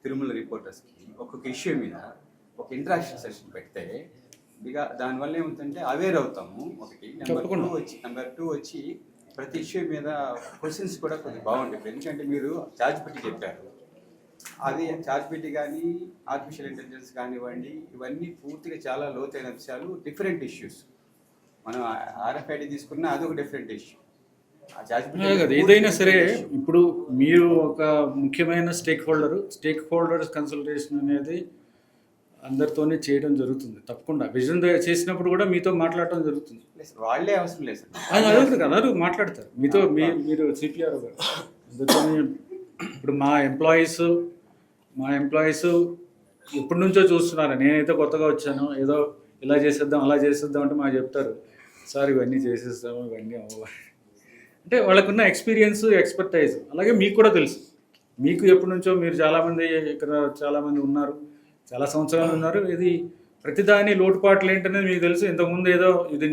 తిరుమల రిపోర్టర్స్కి ఒక్కొక్క ఇష్యూ మీద ఒక ఇంటరాక్షన్ సెషన్ పెడితే ఇక దానివల్ల ఏమవుతుందంటే అవేర్ అవుతాము ఒకటి. నెంబర్ టూ వచ్చి ప్రతి ఇష్యూ మీద క్వశ్చన్స్ కూడా కొద్దిగా బాగుంటాయి. ఎందుకంటే మీరు ఛార్జ్ పెట్టి చెప్పారు, అది ఛార్జ్ పెట్టి కానీ ఆర్టిఫిషియల్ ఇంటెలిజెన్స్ కానివ్వండి, ఇవన్నీ పూర్తిగా చాలా లోతైన అంశాలు, డిఫరెంట్ ఇష్యూస్. మనం RFID తీసుకున్నా అదొక డిఫరెంట్ ఇష్యూ. ఏదైనా సరే ఇప్పుడు మీరు ఒక ముఖ్యమైన స్టేక్ హోల్డర్స్ కన్సల్టేషన్ అనేది అందరితోనే చేయడం జరుగుతుంది. తప్పకుండా విజన్ చేసినప్పుడు కూడా మీతో మాట్లాడటం జరుగుతుంది. వాళ్ళే అవసరం లేదు సార్, అందరూ మాట్లాడతారు మీతో. మీరు CPRO గారు అందరితోనే. ఇప్పుడు మా ఎంప్లాయీస్ ఎప్పటి నుంచో చూస్తున్నారు. నేనైతే కొత్తగా వచ్చాను, ఏదో ఇలా చేసేద్దాం అలా చేసేద్దాం అంటే మాకు చెప్తారు, సార్ ఇవన్నీ చేసేస్తాము, ఇవన్నీ అవ్వాలి అంటే వాళ్ళకున్న ఎక్స్పీరియన్స్, ఎక్స్పర్టైజ్. అలాగే మీకు కూడా తెలుసు, మీకు ఎప్పటి నుంచో మీరు చాలామంది ఉన్నారు, చాలా సంవత్సరాలు ఉన్నారు. ఇది ప్రతిదాని లోటుపాట్లు ఏంటనేది మీకు తెలుసు. ఇంతకుముందు ఏదో ఇది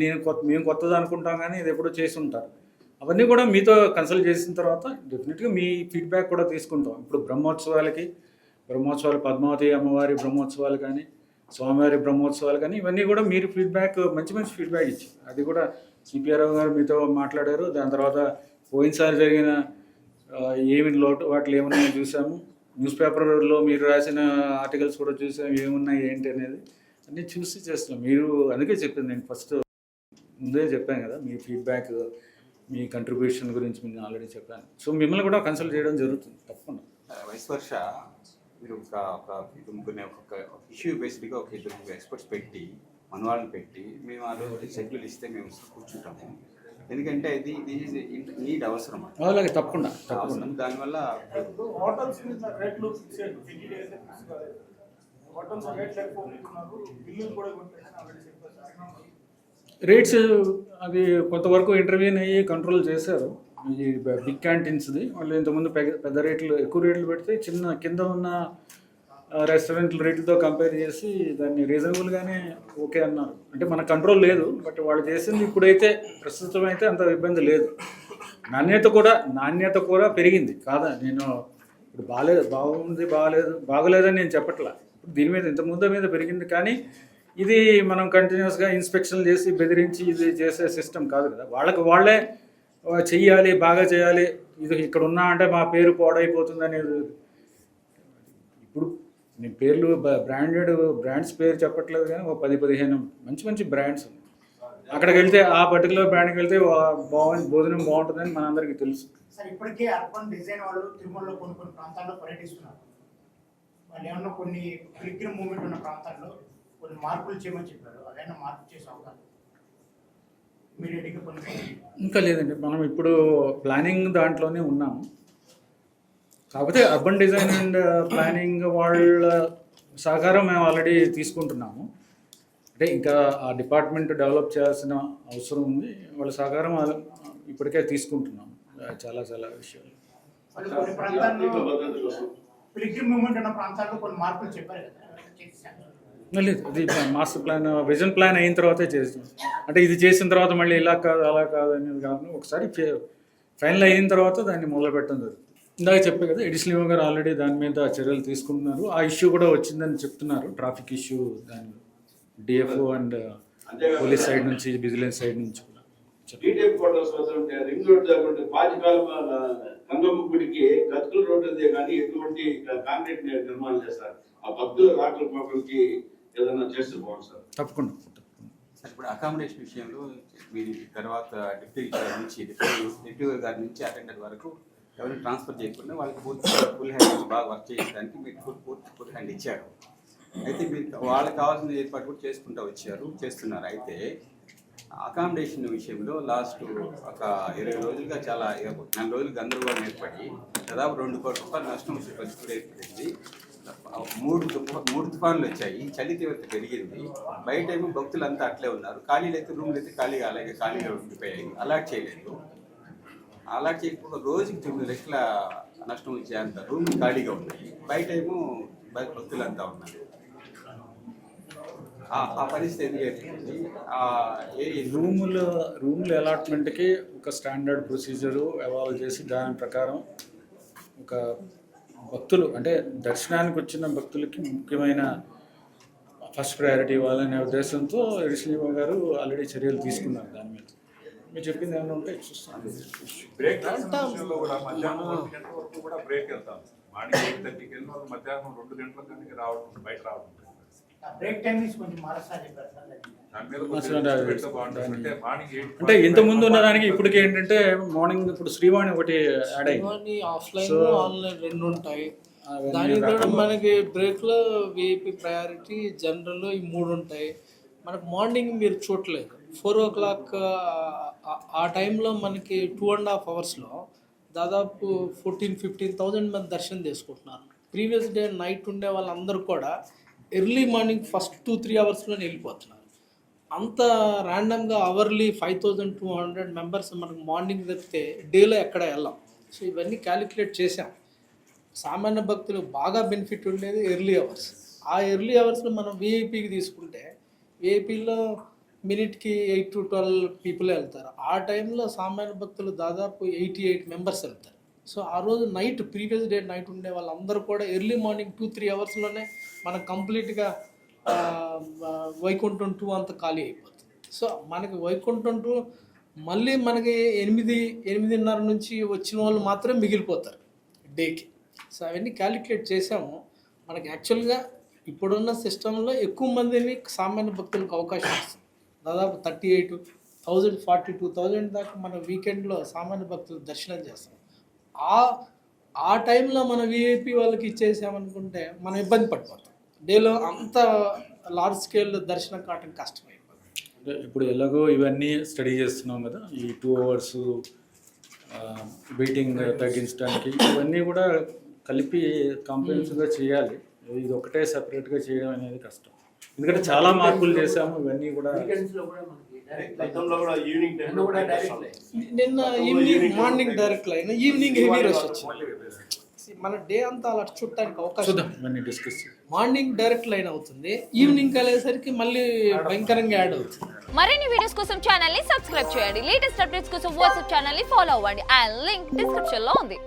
మేము కొత్తది అనుకుంటాం, కానీ ఇది ఎప్పుడో చేసి ఉంటారు. అవన్నీ కూడా మీతో కన్సల్ట్ చేసిన తర్వాత డెఫినెట్గా మీ ఫీడ్బ్యాక్ కూడా తీసుకుంటాం. ఇప్పుడు బ్రహ్మోత్సవాలు పద్మావతి అమ్మవారి బ్రహ్మోత్సవాలు కానీ, స్వామివారి బ్రహ్మోత్సవాలు కానీ, ఇవన్నీ కూడా మీరు ఫీడ్బ్యాక్ మంచి ఫీడ్బ్యాక్ ఇచ్చి, అది కూడా CPRO గారు మీతో మాట్లాడారు. దాని తర్వాత పోయినసారి జరిగిన ఏమి వాటిలో ఏమున్నాయో చూసాము. న్యూస్ పేపర్లో మీరు రాసిన ఆర్టికల్స్ కూడా చూసాము, ఏమున్నాయి ఏంటి అనేది అన్నీ చూసి చేస్తున్నాం. మీరు అందుకే చెప్పింది, నేను ఫస్ట్ ముందే చెప్పాను కదా, మీ ఫీడ్బ్యాక్, మీ కంట్రిబ్యూషన్ గురించి నేను ఆల్రెడీ చెప్పాను. సో మిమ్మల్ని కూడా కన్సల్ట్ చేయడం జరుగుతుంది తప్పకుండా. వయసు వర్ష మీరు ఒక ఇష్యూ బేస్డ్గా ఒక 2 ఎక్స్పర్ట్స్ పెట్టి, మన వాళ్ళని పెట్టి, మేము ఆ రోజు షెడ్యూల్ ఇస్తే మేము కూర్చుంటాము. ఎందుకంటే ఇది నీడ్ అవసరం. అలాగే తప్పకుండా. దానివల్ల హోటల్స్ రేట్లు రేట్స్ అది కొంతవరకు ఇంటర్వ్యూని అయ్యి కంట్రోల్ చేశారు. ఈ బిగ్ క్యాంటీన్స్ది వాళ్ళు ఇంతకుముందు పెద్ద రేట్లు, ఎక్కువ రేట్లు పెడితే కింద ఉన్న రెస్టారెంట్ల రేట్లతో కంపేర్ చేసి దాన్ని రీజనబుల్గానే ఓకే అన్నారు. అంటే మన కంట్రోల్ లేదు, బట్ వాళ్ళు చేసింది ఇప్పుడైతే ప్రస్తుతం అయితే అంత ఇబ్బంది లేదు. నాణ్యత కూడా పెరిగింది కాదా. నేను ఇప్పుడు బాగలేదని నేను చెప్పట్లా. ఇప్పుడు దీని మీద ఇంతకుముందు మీద పెరిగింది, కానీ ఇది మనం కంటిన్యూస్గా ఇన్స్పెక్షన్లు చేసి బెదిరించి ఇది చేసే సిస్టమ్ కాదు కదా. వాళ్ళే చెయ్యాలి, బాగా చేయాలి, ఇది ఇక్కడ ఉన్నా అంటే మా పేరు పాడైపోతుంది అనేది. ఇప్పుడు నేను పేర్లు బ్రాండ్స్ పేరు చెప్పట్లేదు, కానీ ఒక 10-15 మంచి బ్రాండ్స్ ఉన్నాయి. అక్కడికి వెళ్తే ఆ పర్టికులర్ బ్రాండ్కి వెళ్తే భోజనం బాగుంటుందని మనందరికీ తెలుసు. సార్ ఇప్పటికే అర్బన్ డిజైన్ వాళ్ళు తిరుమలలో కొన్ని ప్రాంతాల్లో పర్యటిస్తున్నారు. వాళ్ళు ఏమన్నా కొన్ని పిల్గ్రిమ్ మూవ్మెంట్ ఉన్న ప్రాంతాల్లో కొన్ని మార్పులు చేయమని చెప్పారు. అదైనా మార్పు చేసే అవకాశం ఇమీడియట్గా కొన్ని ఇంకా లేదండి. మనం ఇప్పుడు ప్లానింగ్ దాంట్లోనే ఉన్నాము. కాకపోతే అర్బన్ డిజైన్ అండ్ ప్లానింగ్ వాళ్ళ సహకారం మేము ఆల్రెడీ తీసుకుంటున్నాము. అంటే ఇంకా ఆ డిపార్ట్మెంట్ డెవలప్ చేయాల్సిన అవసరం ఉంది. వాళ్ళ సహకారం ఇప్పటికే తీసుకుంటున్నాము చాలా విషయాలు. కొన్ని ప్రాంతాల్లో పిల్గ్రిమ్ మూవ్మెంట్ ఉన్న ప్రాంతాల్లో కొన్ని మార్పులు చెప్పారు కదా. లేదు, అది మాస్టర్ ప్లాన్, విజన్ ప్లాన్ అయిన తర్వాతే చేస్తాం. అంటే ఇది చేసిన తర్వాత మళ్ళీ ఇలా కాదు అలా కాదు అనేది కాదు, ఒకసారి ఫైనల్ అయిన తర్వాత దాన్ని మొదలు పెట్టడం జరుగుతుంది. ఇందాక చెప్పే కదా, EDSLEO గారు ఆల్రెడీ దాని మీద చర్యలు తీసుకుంటున్నారు. ఆ ఇష్యూ కూడా వచ్చిందని చెప్తున్నారు, ట్రాఫిక్ ఇష్యూ. దాని DFO అండ్ పోలీస్ సైడ్ నుంచి, విజిలెన్స్ సైడ్ నుంచి కూడా రింగ్ రోడ్ కాకుండా పాజికాలం గంగమ్మ గుడికి గతుకుల రోడ్డు కానీ ఎటువంటి కాంక్రీట్ నిర్మాణం చేస్తారు. ఆ భక్తుల రాకల పాపలకి ఏదైనా చేస్తే బాగుంది సార్. తప్పకుండా. సార్ ఇప్పుడు అకామిడేషన్ విషయంలో మీరు తర్వాత డిప్యూటీ గారి నుంచి అటెండర్ వరకు ఎవరైనా ట్రాన్స్ఫర్ చేయకుండా వాళ్ళకి ఫుల్ హ్యాండ్ బాగా వర్క్ చేయడానికి మీరు ఫుల్ హ్యాండ్ ఇచ్చారు. అయితే మీరు వాళ్ళకి కావాల్సిన ఏర్పాటు కూడా చేస్తున్నారు. అయితే అకామిడేషన్ విషయంలో లాస్ట్ ఒక 20 రోజులుగా 4 రోజులు గందరగోళం ఏర్పడి దాదాపు 2 కోట్ల రూపాయలు నష్టం వచ్చే పరిస్థితి ఏర్పడింది. 3 తుఫాన్లు వచ్చాయి, చలి తీవ్రత పెరిగింది. బయట ఏమో భక్తులంతా అట్లే ఉన్నారు. రూమ్లు అయితే ఖాళీగా ఉండిపోయాయి. అలాట్ చేయలేదు. అలాట్ చేయకపోతే రోజుకి 9 లక్షల నష్టం వచ్చేంత రూమ్లు ఖాళీగా ఉన్నాయి. బయట ఏమో భక్తులంతా ఉన్నారు. ఆ పరిస్థితి ఎందుకు ఏర్పడింది? రూముల అలాట్మెంట్కి ఒక స్టాండర్డ్ ప్రొసీజరు ఎవాల్వ్ చేసి దాని ప్రకారం ఒక భక్తులు అంటే దర్శనానికి వచ్చిన భక్తులకి ముఖ్యమైన ఫస్ట్ ప్రయారిటీ ఇవ్వాలనే ఉద్దేశంతో శ్రీనివాస్ గారు ఆల్రెడీ చర్యలు తీసుకున్నారు దాని మీద. మీరు చెప్పింది ఏమైనా ఉంటే చూస్తాను. బ్రేక్ విషయంలో కూడా మధ్యాహ్నం 2 గంటల వరకు కూడా బ్రేక్ వెళ్తాం. మార్నింగ్ 8:30కి వెళ్ళిన వాళ్ళు మధ్యాహ్నం 2 గంటల కనుక రావడం బయట రావడం. బ్రేక్ టైమింగ్స్ కొంచెం మారుస్తా చెప్పారు సార్. దాని మీద కొంచెం పెడితే బాగుంటుంది. అంటే మార్నింగ్ 8 అంటే ఇంత ముందు ఉన్నదానికి ఇప్పటికి ఏంటంటే మార్నింగ్ ఇప్పుడు శ్రీవాణి ఒకటి యాడ్ అయింది. ఆఫ్లైన్ So, ఆన్లైన్ రెండు ఉంటాయి. అవన్నీ దానికి కూడా కాకుండా మనకి బ్రేక్లో విఐపి ప్రయారిటీ జనరల్ ఈ 3 ఉంటాయి. మనకు మార్నింగ్ మీరు చూడలేదు 4 o'clock ఆ టైంలో మనకి 2.5 hours దాదాపు 14,000-15,000 మంది దర్శనం చేసుకుంటున్నారు. ప్రీవియస్ డే నైట్ ఉండే వాళ్ళందరూ కూడా ఎర్లీ మార్నింగ్ ఫస్ట్ 2-3 hours వెళ్ళిపోతున్నారు. అంత ర్యాండమ్గా అవర్లీ 5,200 మెంబర్స్ మనకు మార్నింగ్ తప్పితే డేలో ఎక్కడ వెళ్ళాం. సో ఇవన్నీ క్యాలిక్యులేట్ చేసాం. సామాన్య భక్తులు బాగా బెనిఫిట్ ఉండేది ఎర్లీ అవర్స్. ఆ ఎర్లీ అవర్స్లో మనం విఐపికి తీసుకుంటే విఐపిలో మినిట్కి 8 to 12 పీపుల్ వెళ్తారు. ఆ టైంలో సామాన్య భక్తులు దాదాపు 88 members వెళ్తారు. సో ఆ రోజు నైట్ ప్రీవియస్ డే నైట్ ఉండే వాళ్ళందరూ కూడా ఎర్లీ మార్నింగ్ 2-3 hours మనకు కంప్లీట్గా వైకుంఠం 2 అంతా ఖాళీ అయిపోతుంది. సో మనకి వైకుంఠం 2 మళ్ళీ మనకి 8-8:30 నుంచి వచ్చిన వాళ్ళు మాత్రమే మిగిలిపోతారు డేకి. సో అవన్నీ క్యాలిక్యులేట్ చేసాము. మనకి యాక్చువల్గా ఇప్పుడున్న సిస్టంలో ఎక్కువ మందిని సామాన్య భక్తులకు అవకాశం ఇస్తుంది. దాదాపు 38,000, 42,000 దాకా మన వీకెండ్లో సామాన్య భక్తులు దర్శనం చేస్తాం. ఆ టైంలో మన విఐపి వాళ్ళకి ఇచ్చేసామనుకుంటే మనం ఇబ్బంది పడిపోతాం. డేలో అంత లార్జ్ స్కేల్ దర్శనం కావటం కష్టమైపోతుంది. అంటే ఇప్పుడు ఎలాగో ఇవన్నీ స్టడీ చేస్తున్నాం కదా, ఈ 2 hours వెయిటింగ్ తగ్గించడానికి ఇవన్నీ కూడా కలిపి కాంప్రహెన్సివ్గా చేయాలి. ఇది ఒకటే సెపరేట్గా చేయడం అనేది కష్టం. ఎందుకంటే చాలా మార్పులు చేసాము. ఇవన్నీ కూడా గతంలో కూడా ఈవినింగ్ టైంలో కూడా నిన్న evening morning direct line, evening heavy rush వచ్చింది. మన డే అంతా అలా చుట్టానికి అవకాశం. చూద్దాం ఇవన్నీ డిస్కస్. మార్నింగ్ డైరెక్ట్ లైన్ అవుతుంది, ఈవినింగ్ వెళ్ళేసరికి మళ్ళీ భయంకరంగా యాడ్ అవుతుంది. మరిన్ని వీడియోస్ కోసం ఛానల్ ని సబ్స్క్రైబ్ చేయండి. లేటెస్ట్ అప్డేట్స్ కోసం వాట్సాప్ ఛానల్ ని ఫాలో అవ్వండి. అండ్ లింక్ డిస్క్రిప్షన్ లో ఉంది.